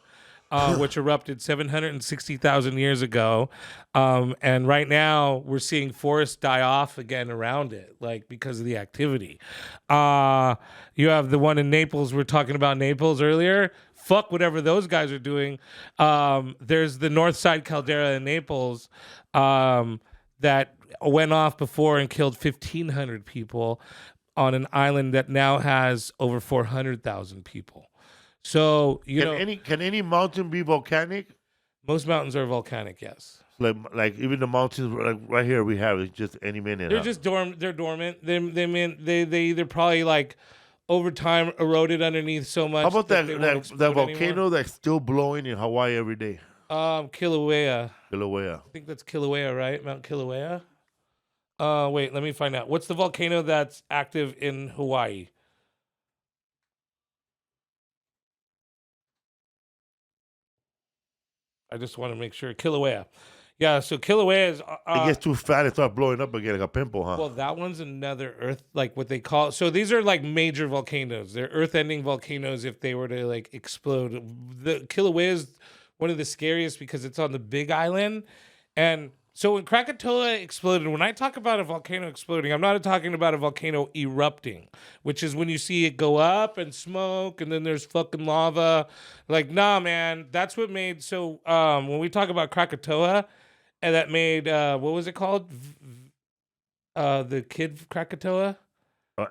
Which erupted 760,000 years ago. And right now we're seeing forests die off again around it, like because of the activity. You have the one in Naples. We were talking about Naples earlier. Fuck whatever those guys are doing. There's the North Side caldera in Naples that went off before and killed 1,500 people on an island that now has over 400,000 people. So can any mountain be volcanic? Most mountains are volcanic, yes. Like even the mountains like right here we have, it's just any minute. They're just They're dormant. They either probably like over time eroded underneath so much. How about that volcano anymore. that's still blowing in Hawaii every day? Kilauea. Kilauea. I think that's Kilauea, right? Mount Kilauea. Wait, let me find out. What's the volcano that's active in Hawaii? I just want to make sure. Kilauea. Yeah, so Kilauea is... it gets too fat, it starts blowing up again like a pimple, huh? Well, that one's another earth, like what they call... So these are like major volcanoes. They're earth-ending volcanoes if they were to like explode. The Kilauea is one of the scariest because it's on the Big Island. And so when Krakatoa exploded, when I talk about a volcano exploding, I'm not talking about a volcano erupting, which is when you see it go up and smoke and then there's fucking lava. Like, nah, man, that's what made... So when we talk about Krakatoa, and that made, what was it called? The kid Krakatoa?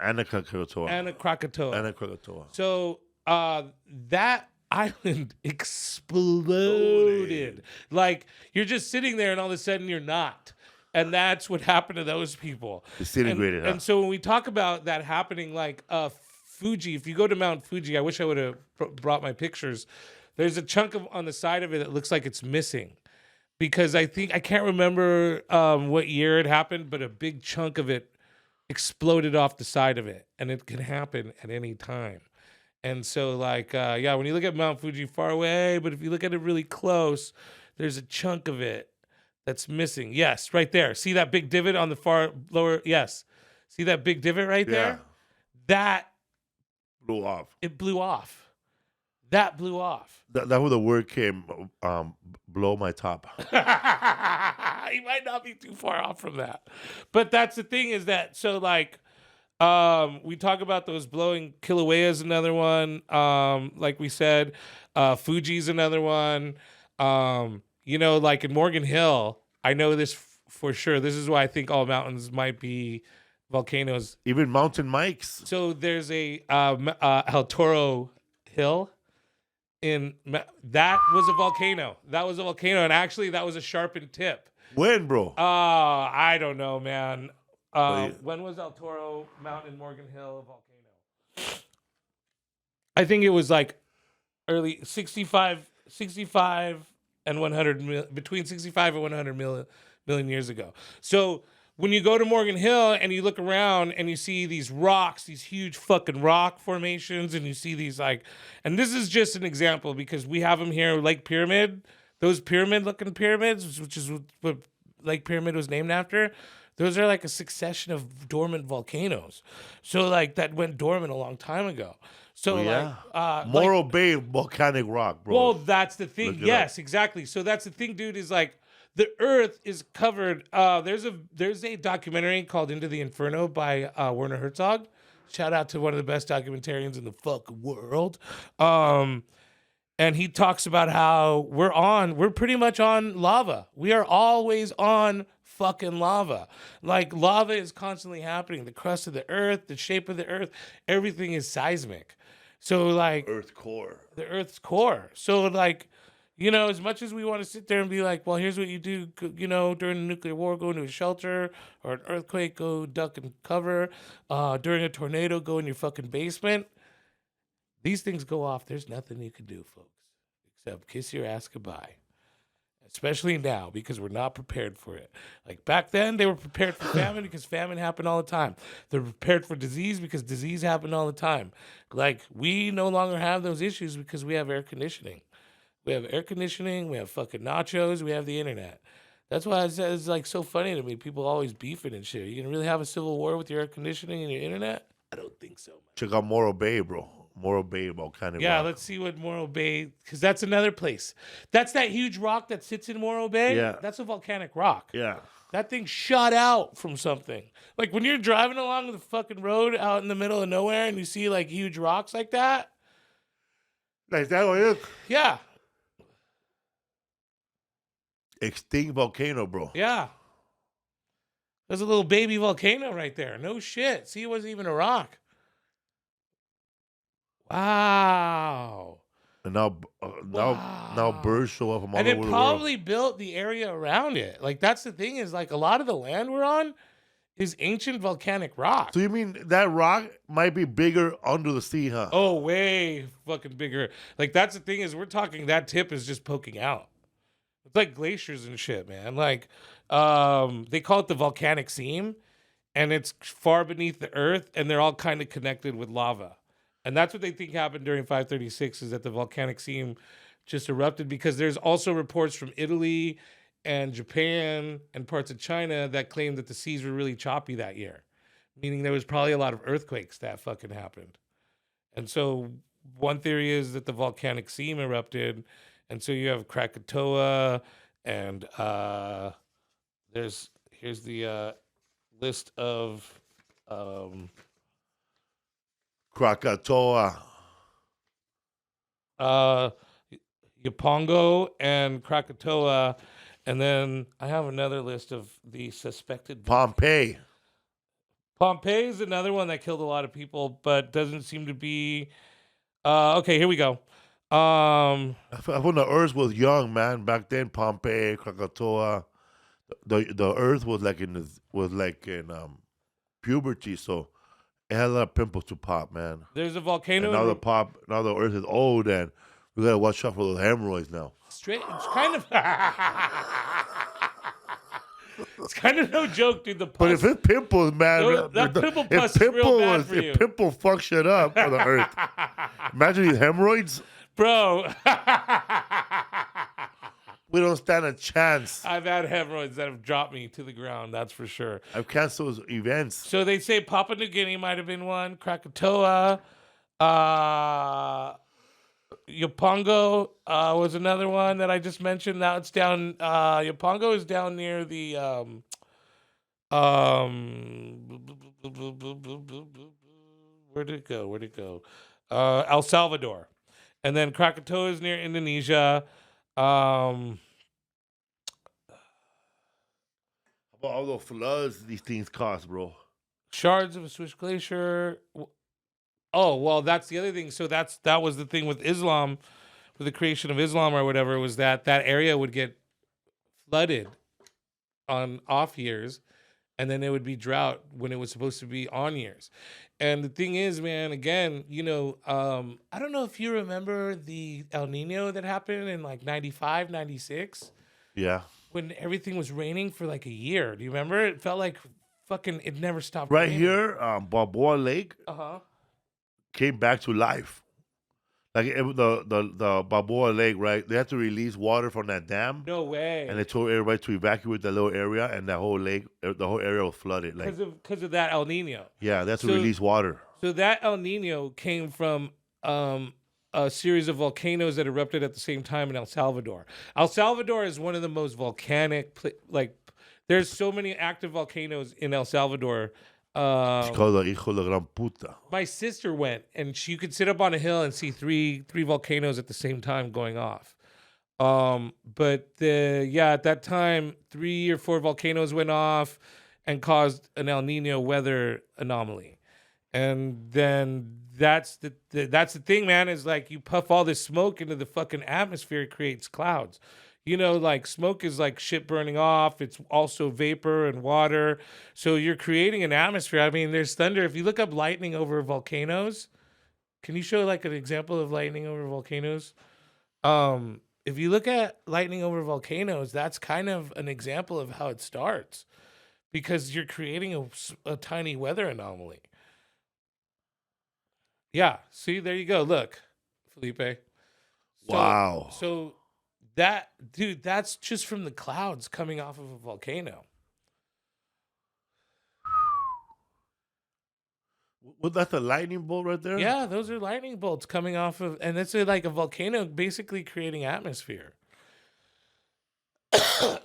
Anna Krakatoa. Anna Krakatoa. Anna Krakatoa. So that island exploded. Like, you're just sitting there and all of a sudden you're not. And that's what happened to those people. Disintegrated. And so when we talk about that happening, like Fuji, if you go to Mount Fuji, I wish I would have brought my pictures. There's a chunk on the side of it that looks like it's missing. Because I can't remember what year it happened, but a big chunk of it exploded off the side of it. And it can happen at any time. And so, like, when you look at Mount Fuji far away, but if you look at it really close, there's a chunk of it that's missing. Yes, right there. See that big divot on the far lower? Yes. See that big divot right there? That blew off. It blew off. That blew off. That's where the word came, blow my top. He might not be too far off from that. But that's the thing is that, so like, we talk about those blowing. Kilauea is another one. Like we said, Fuji's another one. Like in Morgan Hill, I know this for sure. This is why I think all mountains might be volcanoes. Even Mountain Mike's. So there's a El Toro Hill. That was a volcano. And actually that was a sharpened tip. When, bro? I don't know, man. When was El Toro Mountain Morgan Hill a volcano? I think it was like early 65 and 100 between 65 and 100 million years ago. So when you go to Morgan Hill and you look around and you see these rocks, these huge fucking rock formations, and you see these like, and this is just an example because we have them here, Lake Pyramid, those pyramid-looking pyramids, which is what Lake Pyramid was named after. Those are like a succession of dormant volcanoes. So like that went dormant a long time ago. So Morro Bay volcanic rock, bro. Well, that's the thing. Yes, exactly. So that's the thing, dude, is like the earth is covered. There's a documentary called Into the Inferno by Werner Herzog. Shout out to one of the best documentarians in the fucking world. And he talks about how we're pretty much on lava. We are always on fucking lava. Like lava is constantly happening. The crust of the earth, the shape of the earth, everything is seismic. So like Earth core. The Earth's core. So like As much as we want to sit there and be like, well, here's what you do, during a nuclear war, go into a shelter, or an earthquake, go duck and cover. During a tornado, go in your fucking basement. These things go off. There's nothing you can do, folks, except kiss your ass goodbye. Especially now, because we're not prepared for it. Like back then, they were prepared for famine because famine happened all the time. They're prepared for disease because disease happened all the time. Like, we no longer have those issues because we have air conditioning. We have air conditioning, we have fucking nachos, we have the internet. That's why it's like so funny to me. People always beefing and shit. You gonna really have a civil war with your air conditioning and your internet? I don't think so. Check out Morro Bay, bro. Morro Bay, volcanic Yeah, rock. let's see what Morro Bay, because that's another place. That's that huge rock that sits in Morro Bay. Yeah. That's a volcanic rock. Yeah. That thing shot out from something. Like when you're driving along the fucking road out in the middle of nowhere and you see like huge rocks like that. Like that one is Yeah. extinct volcano, bro. Yeah. There's a little baby volcano right there. No shit. See, it wasn't even a rock. Wow. And now birds show up from all And over it the world. probably built the area around it. Like, that's the thing is, like, a lot of the land we're on is ancient volcanic rock. So you mean that rock might be bigger under the sea, huh? Oh, way fucking bigger. Like, that's the thing is, we're talking that tip is just poking out. It's like glaciers and shit, man. Like, they call it the volcanic seam, and it's far beneath the earth, and they're all kind of connected with lava. And that's what they think happened during 536 is that the volcanic seam just erupted, because there's also reports from Italy and Japan and parts of China that claim that the seas were really choppy that year, meaning there was probably a lot of earthquakes that fucking happened. And so one theory is that the volcanic seam erupted, and so you have Krakatoa, and here's the list of Krakatoa. Yapongo and Krakatoa, and then I have another list of the suspected. Pompeii. Pompeii is another one that killed a lot of people, but doesn't seem to be. Okay, here we go. When the earth was young, man, back then, Pompeii, Krakatoa, the earth was like in puberty, so it had a lot of pimples to pop, man. There's a volcano. And now the earth is old, and we gotta watch out for those hemorrhoids now. It's kind of. It's kind of no joke, dude. The pus, But if it's pimples, man, that pimple pus is real bad for you. if pimple fuck shit up for the earth, imagine these hemorrhoids. Bro. We don't stand a chance. I've had hemorrhoids that have dropped me to the ground, that's for sure. I've canceled events. So they say Papua New Guinea might have been one, Krakatoa, Yapongo was another one that I just mentioned. Now it's down, Yapongo is down near the, where'd it go? El Salvador. And then Krakatoa is near Indonesia. About all the floods these things cause, bro. Shards of a Swiss glacier. Oh, well, that's the other thing. So that was the thing with Islam, with the creation of Islam or whatever, was that area would get flooded on off years, and then it would be drought when it was supposed to be on years. And the thing is, man, again, I don't know if you remember the El Nino that happened in like 95, 96. Yeah. When everything was raining for like a year. Do you remember? It felt like fucking it never stopped Right raining. here, Balboa Lake came back to life. Like the Balboa Lake, right? They had to release water from that dam. No way. And they told everybody to evacuate that little area, and that whole lake, the whole area was flooded. Like, Because of that El Nino. yeah, they had to release water. So that El Nino came from a series of volcanoes that erupted at the same time in El Salvador. El Salvador is one of the most volcanic, there's so many active volcanoes in El Salvador. It's called the Hijo de Gran Puta. My sister went, and you could sit up on a hill and see three volcanoes at the same time going off. But at that time, 3 or 4 volcanoes went off and caused an El Nino weather anomaly. And then that's the thing, man, is like you puff all this smoke into the fucking atmosphere, it creates clouds. You know, like smoke is like shit burning off. It's also vapor and water. So you're creating an atmosphere. I mean, there's thunder. If you look up lightning over volcanoes, can you show like an example of lightning over volcanoes? If you look at lightning over volcanoes, that's kind of an example of how it starts because you're creating a tiny weather anomaly. Yeah. See, there you go. Look, Felipe. Wow. So that, dude, that's just from the clouds coming off of a volcano. Was that the lightning bolt right there? Yeah, those are lightning bolts coming off of, and that's like a volcano basically creating atmosphere.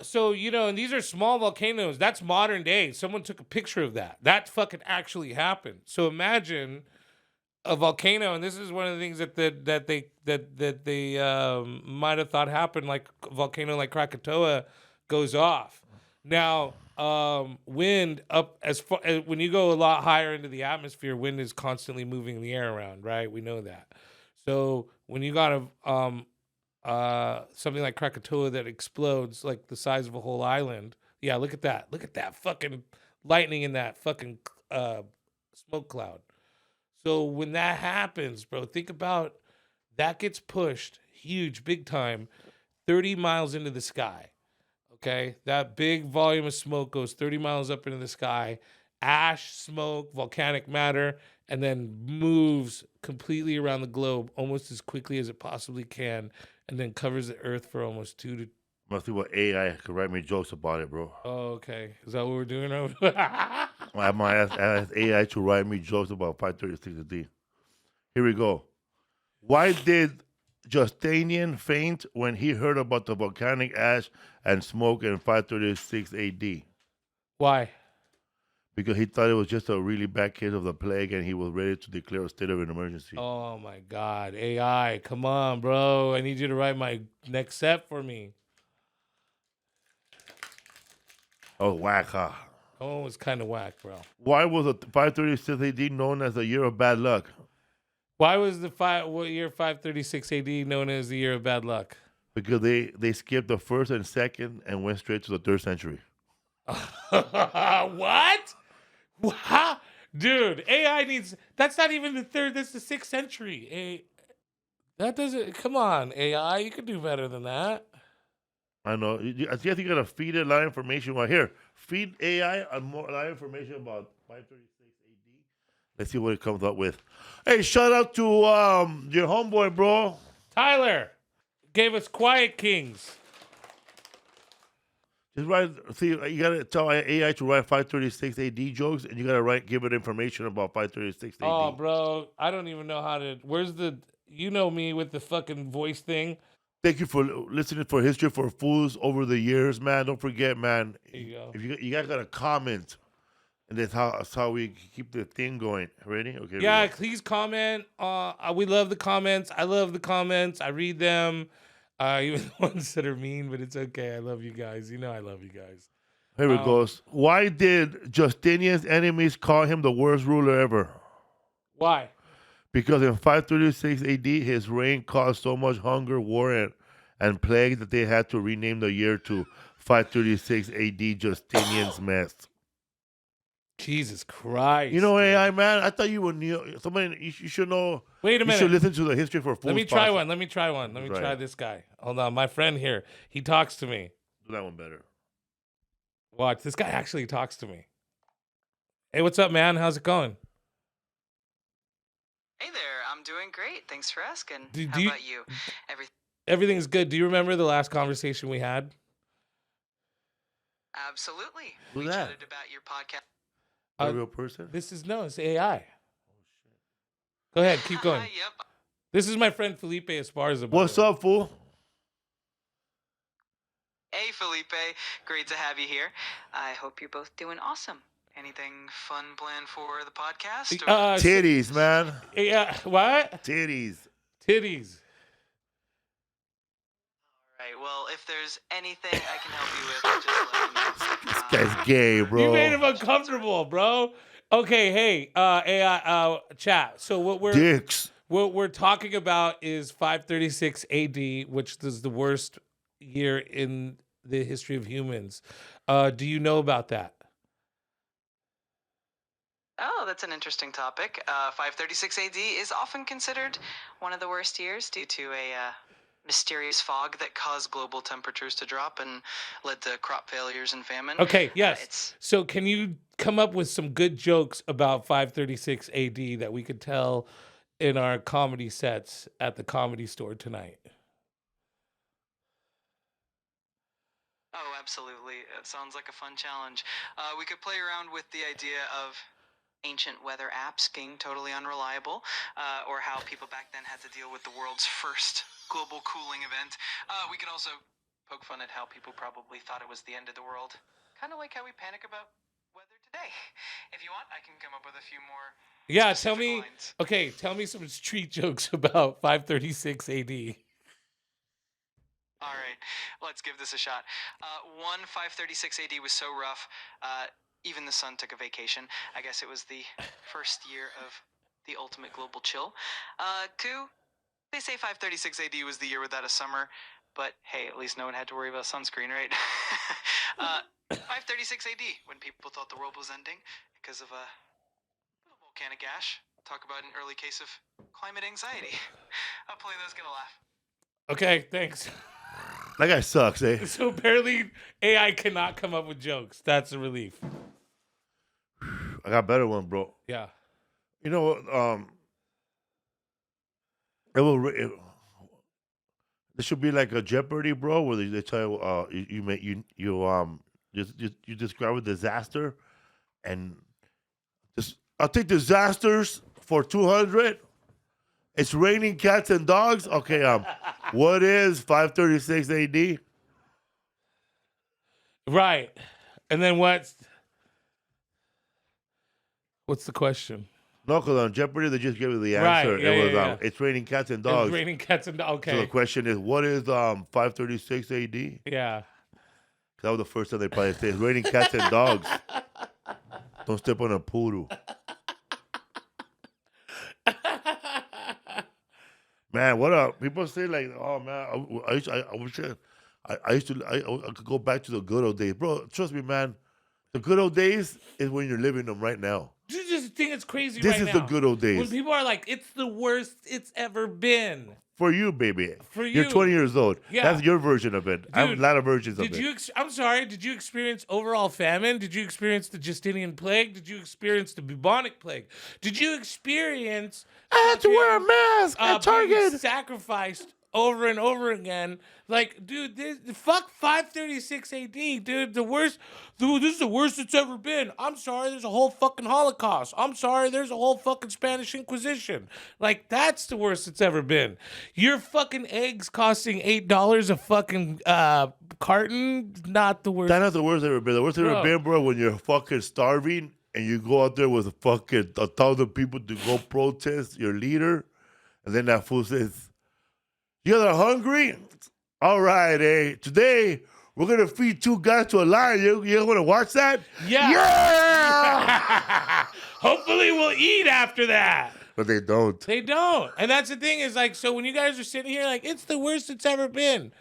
So, you know, and these are small volcanoes. That's modern day. Someone took a picture of that. That fucking actually happened. So imagine a volcano, and this is one of the things that they might have thought happened, like a volcano like Krakatoa goes off. Now, wind up as far when you go a lot higher into the atmosphere, wind is constantly moving the air around, right? We know that. So when you got something like Krakatoa that explodes like the size of a whole island, yeah, look at that. Look at that fucking lightning in that fucking smoke cloud. So when that happens, bro, think about that gets pushed huge, big time, 30 miles into the sky. Okay, that big volume of smoke goes 30 miles up into the sky, ash, smoke, volcanic matter, and then moves completely around the globe almost as quickly as it possibly can, and then covers the earth for almost 2 to. Must see what AI could write me jokes about it, bro. Oh, okay. Is that what we're doing over? I might ask AI to write me jokes about 536 AD. Here we go. Why did Justinian faint when he heard about the volcanic ash and smoke in 536 AD? Why? Because he thought it was just a really bad case of the plague and he was ready to declare a state of an emergency. Oh my God, AI, come on, bro. I need you to write my next set for me. Oh, whack, huh? Oh, it's kind of whack, bro. Why was the 536 AD known as the year of bad luck? Why was the year 536 AD known as the year of bad luck? Because they skipped the first and second and went straight to the 3rd century. What? What? Dude, AI needs. That's not even the 3rd. That's the 6th century. That doesn't. Come on, AI. You could do better than that. I know. I guess you gotta feed it a lot of information. Right here, feed AI a lot of information about 536 AD. Let's see what it comes up with. Hey, shout out to your homeboy, bro. Tyler gave us Quiet Kings. Just write. See, you gotta tell AI to write 536 AD jokes, and you gotta give it information about 536 AD. Oh, bro, I don't even know how to. Where's the? You know me with the fucking voice thing. Thank you for listening for History for Fools over the years, man. Don't forget, man. There you go. If you guys got a comment, and that's how we keep the thing going. Ready? Okay. Yeah, please comment. We love the comments. I love the comments. I read them. Even the ones that are mean, but it's okay. I love you guys. You know I love you guys. Here it goes. Why did Justinian's enemies call him the worst ruler ever? Why? Because in 536 AD, his reign caused so much hunger, war, and plague that they had to rename the year to 536 AD, Justinian's mess. Jesus Christ. You know, AI, man, I thought you would know. Somebody, you should know. Wait a minute. You should listen to the History for Fools. Let me try one. Let me try this guy. Hold on. My friend here, he talks to me. Do that one better. Watch. This guy actually talks to me. Hey, what's up, man? How's it going? Hey there. I'm doing great. Thanks for asking. How about you? Everything's good. Do you remember the last conversation we had? Absolutely. Who's we that? chatted about your podcast. A real person? It's AI. Go ahead, keep going. Yep. This is my friend Felipe Esparza. What's up, fool? Hey, Felipe. Great to have you here. I hope you're both doing awesome. Anything fun planned for the podcast? Titties, man. Yeah, what? Titties. All right. Well, if there's anything I can help you with, just let me know. This guy's gay, bro. You made him uncomfortable, bro. Okay, hey, AI, chat. So Dicks. what we're talking about is 536 AD, which is the worst year in the history of humans. Do you know about that? Oh, that's an interesting topic. 536 AD is often considered one of the worst years due to a mysterious fog that caused global temperatures to drop and led to crop failures and famine. Okay, yes. It's So can you come up with some good jokes about 536 AD that we could tell in our comedy sets at the Comedy Store tonight? Oh, absolutely. It sounds like a fun challenge. We could play around with the idea of ancient weather apps being totally unreliable, or how people back then had to deal with the world's first global cooling event. We could also poke fun at how people probably thought it was the end of the world. Kind of like how we panic about weather today. If you want, I can come up with a few more. Yeah, specific lines. tell me some street jokes about 536 AD. All right, let's give this a shot. 536 AD was so rough, even the sun took a vacation. I guess it was the first year of the ultimate global chill. 2, they say 536 AD was the year without a summer, but hey, at least no one had to worry about sunscreen, right? 536 AD, when people thought the world was ending because of a volcanic ash. Talk about an early case of climate anxiety. I'll play those, get a laugh. Okay, thanks. That guy sucks, eh? So apparently AI cannot come up with jokes. That's a relief. I got a better one, bro. Yeah. You know what? This should be like a Jeopardy, bro, where they tell you you describe a disaster, and I'll take disasters for 200. It's raining cats and dogs. Okay, what is 536 AD? Right. And then what's the question? No, because on Jeopardy they just gave you the Right, answer. yeah, It was yeah. it's raining cats and It's dogs. raining cats and dogs. So the Okay. question is, what is 536 AD? Yeah. That was the first time they probably said it's raining cats and dogs. Don't step on a poodle. Man, what up? People say like, oh man, I could go back to the good old days, bro. Trust me, man. The good old days is when you're living them right now. This is the thing that's crazy This right now. is the good old days. When people are like, it's the worst it's ever been. For you, baby. For You're you. 20 years old. Yeah. That's your version of it. I have a Dude, lot of versions of Did it. you? I'm sorry. Did you experience overall famine? Did you experience the Justinian plague? Did you experience the bubonic plague? Did you experience? I had to wear a mask at being Target. sacrificed over and over again. Like, dude, fuck 536 AD, dude. The worst. Dude, this is the worst it's ever been. I'm sorry. There's a whole fucking Holocaust. I'm sorry. There's a whole fucking Spanish Inquisition. Like, that's the worst it's ever been. Your fucking eggs costing $8 a fucking carton. Not the worst. That's not the worst ever been. The worst ever Bro. been, bro, when you're fucking starving and you go out there with a fucking 1,000 people to go protest your leader, and then that fool says, "You guys are hungry? All right, eh? Today we're gonna feed 2 guys to a lion. You want to watch that? Yeah. Yeah!" Hopefully we'll eat after that. But they don't. They don't. And that's the thing is like, so when you guys are sitting here like, it's the worst it's ever been.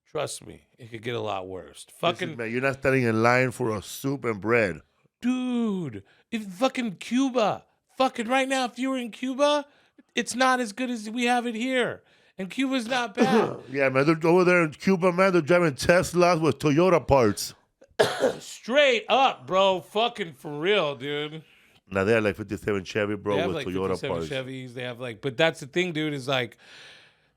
Trust me, it could get a lot worse. Fucking, Listen, man, you're not standing in line for a soup and bread. dude, if fucking Cuba, fucking right now, if you were in Cuba, it's not as good as we have it here. And Cuba's not bad. Yeah, man, they're over there in Cuba, man. They're driving Teslas with Toyota parts. Straight up, bro. Fucking for real, dude. Now they have like 57 Chevy, bro, They have with like Toyota 57 parts. Chevys. They have like, but that's the thing, dude, is like,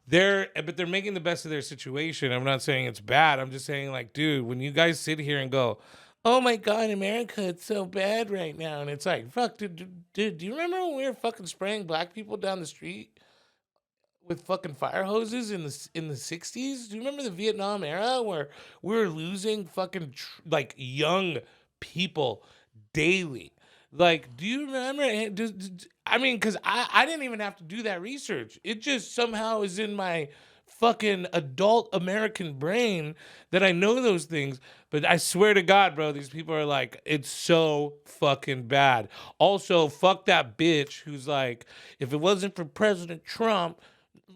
they're making the best of their situation. I'm not saying it's bad. I'm just saying, like, dude, when you guys sit here and go, oh my God, America, it's so bad right now. And it's like, fuck, dude, do you remember when we were fucking spraying black people down the street with fucking fire hoses in the 60s? Do you remember the Vietnam era where we were losing fucking like young people daily? Like, do you remember? I mean, because I didn't even have to do that research. It just somehow is in my fucking adult American brain that I know those things. But I swear to God, bro, these people are like, it's so fucking bad. Also, fuck that bitch who's like, if it wasn't for President Trump,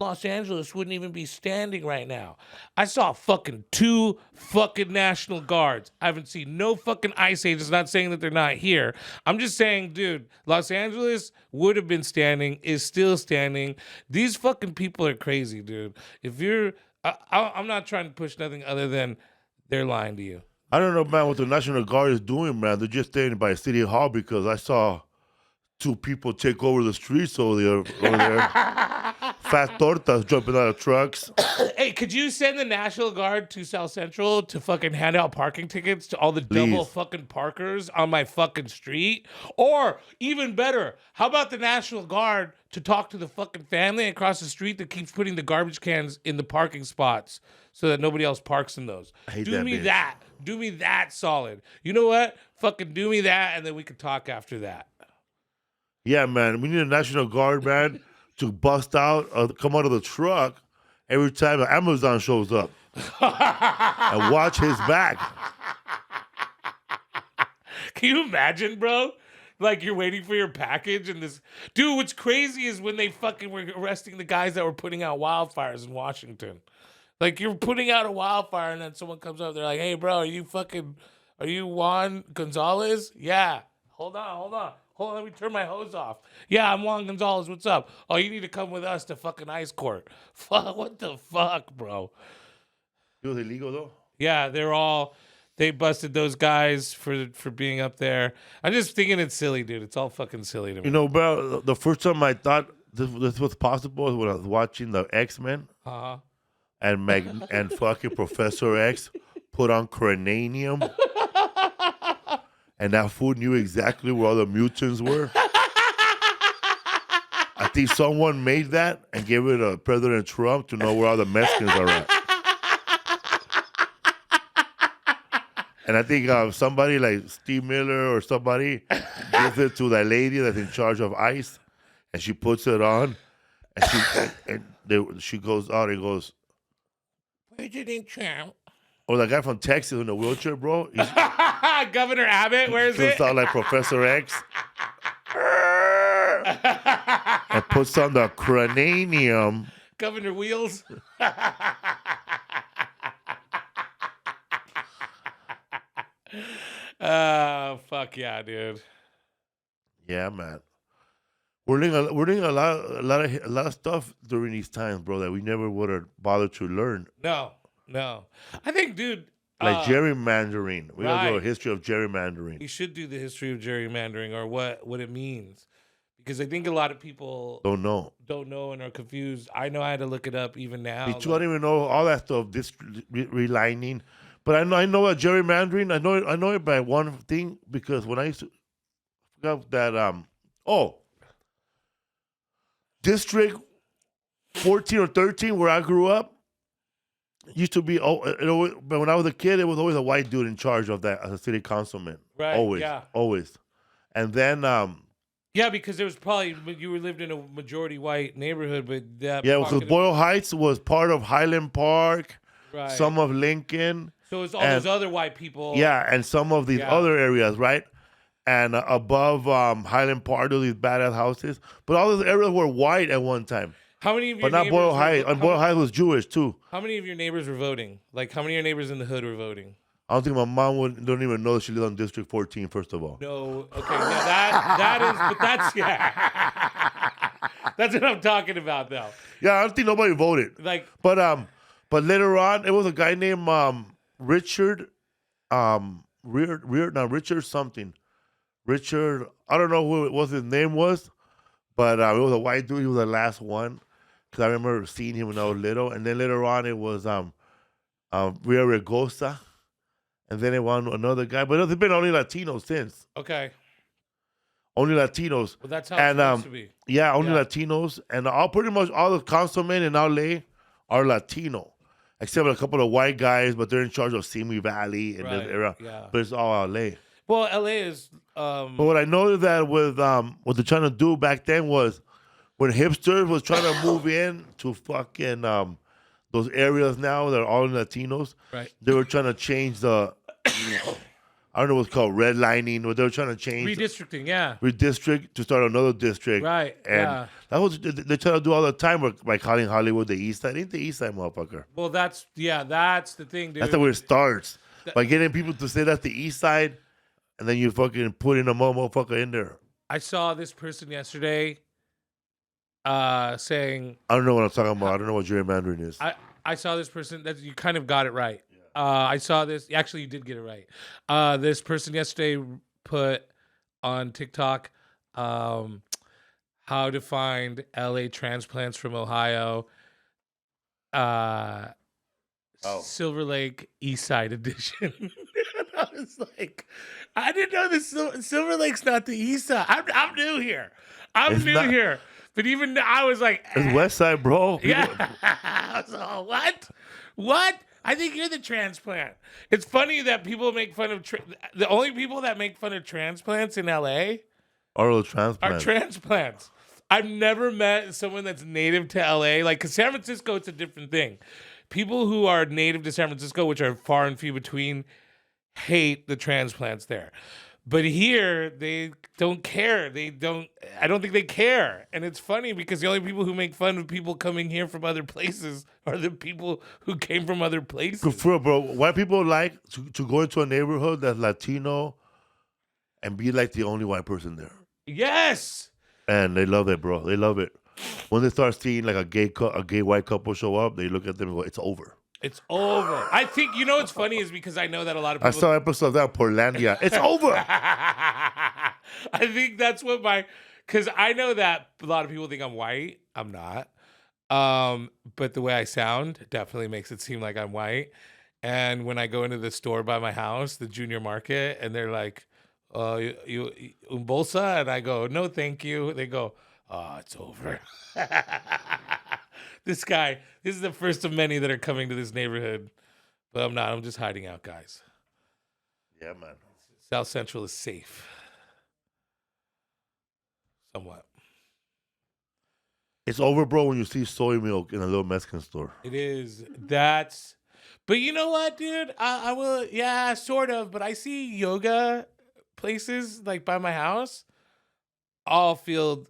Los Angeles wouldn't even be standing right now. I saw fucking 2 fucking National Guards. I haven't seen no fucking Ice Ages. Not saying that they're not here. I'm just saying, dude, Los Angeles would have been standing, is still standing. These fucking people are crazy, dude. If you're, I'm not trying to push nothing other than they're lying to you. I don't know, man, what the National Guard is doing, man. They're just staying by City Hall because I saw 2 people take over the streets over there. Fat tortas jumping out of trucks. Hey, could you send the National Guard to South Central to fucking hand out parking tickets to all the double fucking parkers on my fucking street? Or even better, how about the National Guard to talk to the fucking family across the street that keeps putting the garbage cans in the parking spots so that nobody else parks in those? Do me that. Do me that solid. You know what? Fucking do me that, and then we can talk after that. Yeah, man. We need a National Guard, man, to bust out, come out of the truck every time Amazon shows up and watch his back. Can you imagine, bro? Like you're waiting for your package and this dude. What's crazy is when they fucking were arresting the guys that were putting out wildfires in Washington. Like you're putting out a wildfire and then someone comes up. They're like, "Hey, bro, are you Juan Gonzalez? Yeah. Hold on. Let me turn my hose off. Yeah, I'm Juan Gonzalez. What's up? Oh, you need to come with us to fucking ice court. Fuck, what the fuck, bro? It was illegal, though? Yeah, they busted those guys for being up there. I'm just thinking it's silly, dude. It's all fucking silly to me. You know, bro, the first time I thought this was possible was when I was watching the X-Men. Uh-huh. And fucking Professor X put on cranium. And that fool knew exactly where all the mutants were. I think someone made that and gave it to President Trump to know where all the Mexicans are at. And I think somebody like Steve Miller or somebody gives it to that lady that's in charge of ICE, and she puts it on, and she goes out and goes, President Trump. or the guy from Texas in the wheelchair, bro. Governor Abbott, where is it? Sounds like Professor X. And puts on the cranium. Governor Wheels. Fuck yeah, dude. Yeah, man. We're learning a lot of stuff during these times, bro, that we never would have bothered to learn. No. I think, dude. Like gerrymandering. We gotta do a right. history of gerrymandering. You should do the history of gerrymandering or what it means. Because I think a lot of people Don't know and are confused. I know I had to look it up even now. Me too. I don't even know all that stuff, this relining. But I know what gerrymandering, I know it by one thing, because when I used to forgot that District 14 or 13 where I grew up used to be, but when I was a kid, it was always a white dude in charge of that as a city councilman. Right. Always. And then yeah, because there was probably, you lived in a majority white neighborhood, but that because Boyle Heights was part of Highland Park, right. Some of Lincoln. So it was all those other white people. Yeah, and some of these other areas, right? And above Highland Park, there were these badass houses. But all those areas were white at one time. How many of your But not neighbors Boyle Heights. And Boyle Heights was Jewish, too. How many of your neighbors were voting? Like, how many of your neighbors in the hood were voting? I don't think my mom don't even know that she lived on District 14, first of all. No. Okay, yeah, that is, but that's, that's what I'm talking about, though. Yeah, I don't think nobody voted. Like, But later on, it was a guy named Richard, Richard something. Richard, I don't know what his name was, but it was a white dude. He was the last one, because I remember seeing him when I was little. And then later on, it was Ria Regosa, and then it was another guy. But there's been only Latinos since. okay. Only Latinos. Well, that's how it's supposed to be. Yeah, only Latinos. And pretty much all the councilmen in LA are Latino, except a couple of white guys, but they're in charge of Simi Valley and this area. Yeah. But it's all LA. Well, LA is. But what I noticed that with what they're trying to do back then was when hipsters was trying to move in to fucking those areas now that are all Latinos. Right. They were trying to change the, I don't know what's called redlining, but they were trying to change Redistricting, yeah. redistrict to start another district. Right, And yeah. that was they try to do all the time by calling Hollywood the East Side. Ain't the East Side, motherfucker. Well, that's the thing, dude. That's where it starts. By getting people to say that's the East Side, and then you fucking put in a motherfucker in there. I saw this person yesterday saying... I don't know what I'm talking about. I don't know what gerrymandering is. I saw this person, that you kind of got it right. I saw this. Actually, you did get it right. This person yesterday put on TikTok how to find LA transplants from Ohio. Silver Lake East Side edition. And I was like, I didn't know this Silver Lake's not the East Side. I'm new here. I'm new here. But even I was like, it's West Side, bro. Yeah. I was like, what? What? I think you're the transplant. It's funny that people make fun of the only people that make fun of transplants in LA are transplants. I've never met someone that's native to LA. Like, because San Francisco, it's a different thing. People who are native to San Francisco, which are far and few between, hate the transplants there. But here, they don't care. I don't think they care. And it's funny because the only people who make fun of people coming here from other places are the people who came from other places. For bro, white people like to go into a neighborhood that's Latino and be like the only white person there. Yes. And they love it, bro. They love it. When they start seeing like a gay white couple show up, they look at them and go, "It's over." It's over. I think, you know what's funny is because I know that a lot of people... I saw episodes of that, Portlandia. It's over. I think that's what because I know that a lot of people think I'm white. I'm not. But the way I sound definitely makes it seem like I'm white. And when I go into the store by my house, the junior market, and they're like, you un bolsa? And I go, no, thank you. They go, oh, it's over. This is the first of many that are coming to this neighborhood. But I'm not. I'm just hiding out, guys. Yeah, man. South Central is safe. Somewhat. It's over, bro, when you see soy milk in a little Mexican store. It is. But you know what, dude? I will, yeah, sort of. But I see yoga places like by my house, all filled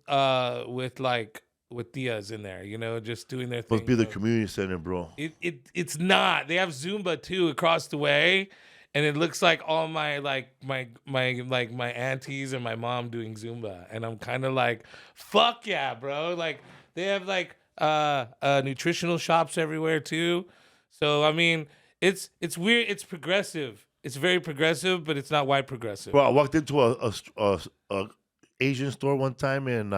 with tias in there, you know, just doing their thing. Must be the community center, bro. It's not. They have Zumba too across the way, and it looks like all my my aunties and my mom doing Zumba, and I'm kind of like, fuck yeah, bro. Like they have like nutritional shops everywhere too. So I mean, it's weird. It's progressive. It's very progressive, but it's not white progressive. Bro, I walked into a Asian store one time in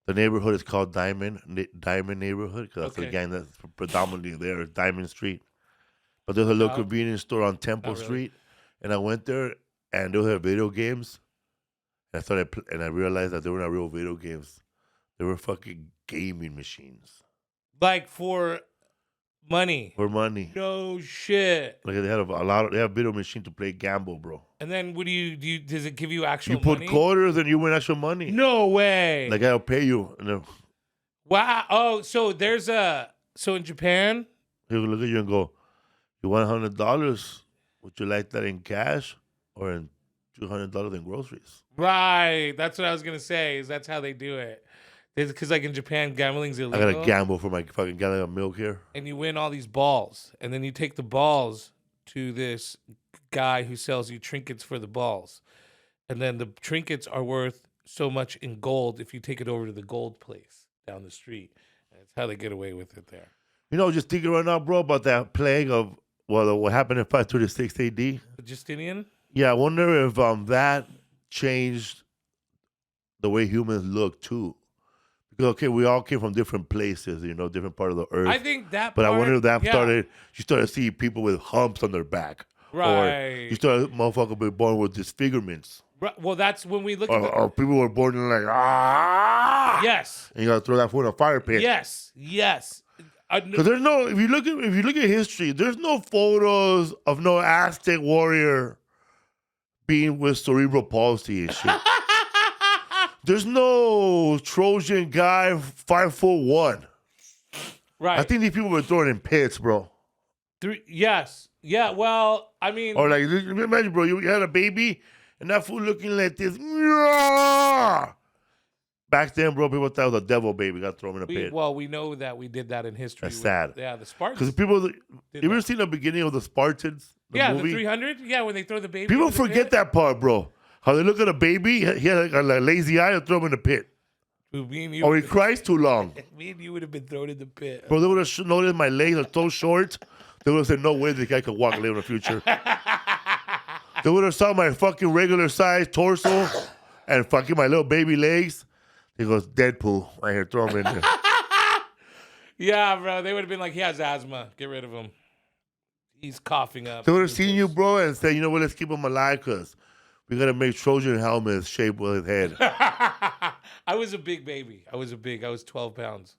the neighborhood is called Diamond neighborhood because that's the gang that's predominantly there, Diamond Street. But there's a little convenience store on Temple Street, and I went there and they had video games. And I realized that they were not real video games; they were fucking gaming machines. Like for money. For money. No shit. Like they had they have a video machine to play gamble, bro. And then what do you does it give you actual money? You put money? quarters and you win actual money. No way. Like I'll pay you. Wow. Oh, so in Japan? He'll look at you and go, you want $100? Would you like that in cash or in $200 in groceries? Right. That's what I was going to say, is that's how they do it. Because like in Japan, gambling's illegal. I got to gamble for my fucking gallon of milk here. And you win all these balls. And then you take the balls to this guy who sells you trinkets for the balls. And then the trinkets are worth so much in gold if you take it over to the gold place down the street. And that's how they get away with it there. You know, just thinking right now, bro, about that plague of what happened in 536 AD. The Justinian? Yeah, I wonder if that changed the way humans look too. Because, okay, we all came from different places, you know, different part of the earth. I think that But I wonder if that you started seeing people with humps on their back. Right. Or you started motherfucker being born with disfigurements. Right. Well, that's when we look at or people were born in like, ah! Yes. And you got to throw that food in a fire pit. Yes. Because there's no, if you look at history, there's no photos of no Aztec warrior being with cerebral palsy and shit. There's no Trojan guy 5'1". Right. I think these people were thrown in pits, bro. Yes. Yeah. Well, I mean, Or like, imagine, bro, you had a baby and that fool looking like this. Yeah! Back then, bro, people thought it was a devil baby got thrown in a pit. we know that we did that in history. That's sad. Yeah, the Spartans. Because people, you did ever that. seen the beginning of the Spartans? The Yeah, movie? the 300. Yeah, when they throw the baby. People into the forget pit. that part, bro. How they look at a baby, he had like a lazy eye and throw him in the pit. Me and you. Or he cries too long. Me and you would have been thrown in the pit. Bro, they would have noticed my legs are so short. They would have said, no way this guy could walk later in the future. They would have saw my fucking regular size torso and fucking my little baby legs. He goes, Deadpool. Right here, throw him in there. Yeah, bro. They would have been like, he has asthma. Get rid of him. He's coughing up. They would have seen you, bro, and said, you know what, let's keep him alive because we got to make Trojan helmets shaped with his head. I was a big baby. I was 12 pounds.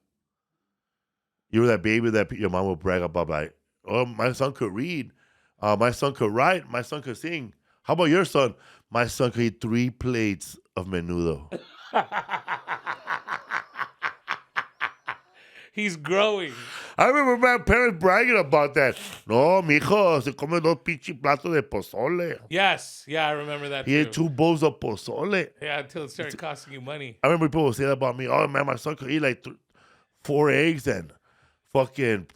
You were that baby that your mom would brag about, like, oh, my son could read. My son could write. My son could sing. How about your son? My son could eat 3 plates of menudo. He's growing. I remember my parents bragging about that. No, mijo, se come 2 pinche platos de pozole. Yes. Yeah, I remember that He ate 2 bowls of pozole. Yeah, until it started costing you money. I remember people would say that about me. Oh, man, my son could eat like 4 eggs and fucking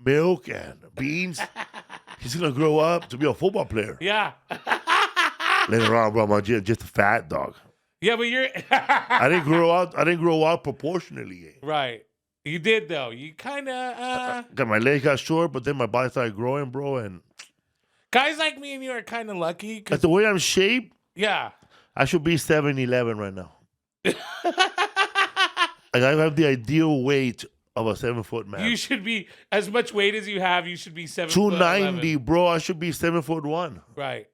milk and beans. He's going to grow up to be a football player. Yeah. Later on, bro, I'm just a fat dog. Yeah, but you're... I didn't grow out proportionally. Right. You did, though. You kind of... My legs got short, but then my body started growing, bro. And Guys like me and you are kind of lucky. like the way I'm shaped, Yeah. I should be 7'11" right now. Like I have the ideal weight of a 7-foot man. You should be... As much weight as you have, you should be 7'11". 290, bro. I should be 7'1". Right.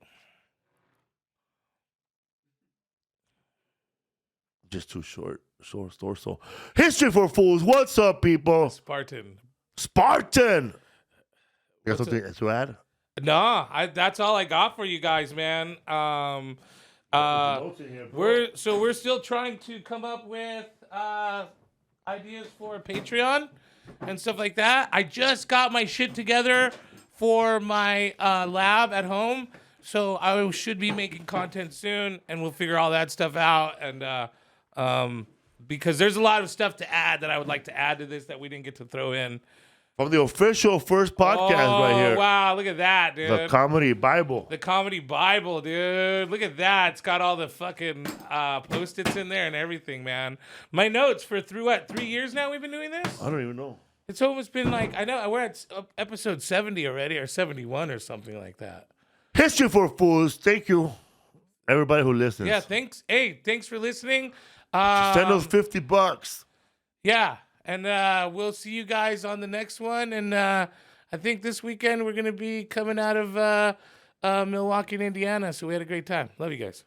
Just too short. Short torso. History for Fools. What's up, people? Spartan. Spartan. You got What's something to add? No, that's all I got for you guys, man. We're still trying to come up with ideas for Patreon and stuff like that. I just got my shit together for my lab at home, so I should be making content soon, and we'll figure all that stuff out. And because there's a lot of stuff to add that I would like to add to this that we didn't get to throw in. From the official first podcast right here. Wow, look at that, dude. The Comedy Bible. The Comedy Bible, dude. Look at that. It's got all the fucking Post-its in there and everything, man. My notes for 3 years now we've been doing this? I don't even know. It's almost been like, I know, we're at episode 70 already, or 71 or something like that. History for Fools. Thank you, everybody who listens. Yeah, thanks. Hey, thanks for listening. Send us $50. Yeah, and we'll see you guys on the next one. And I think this weekend we're going to be coming out of Milwaukee, Indiana. So we had a great time. Love you guys.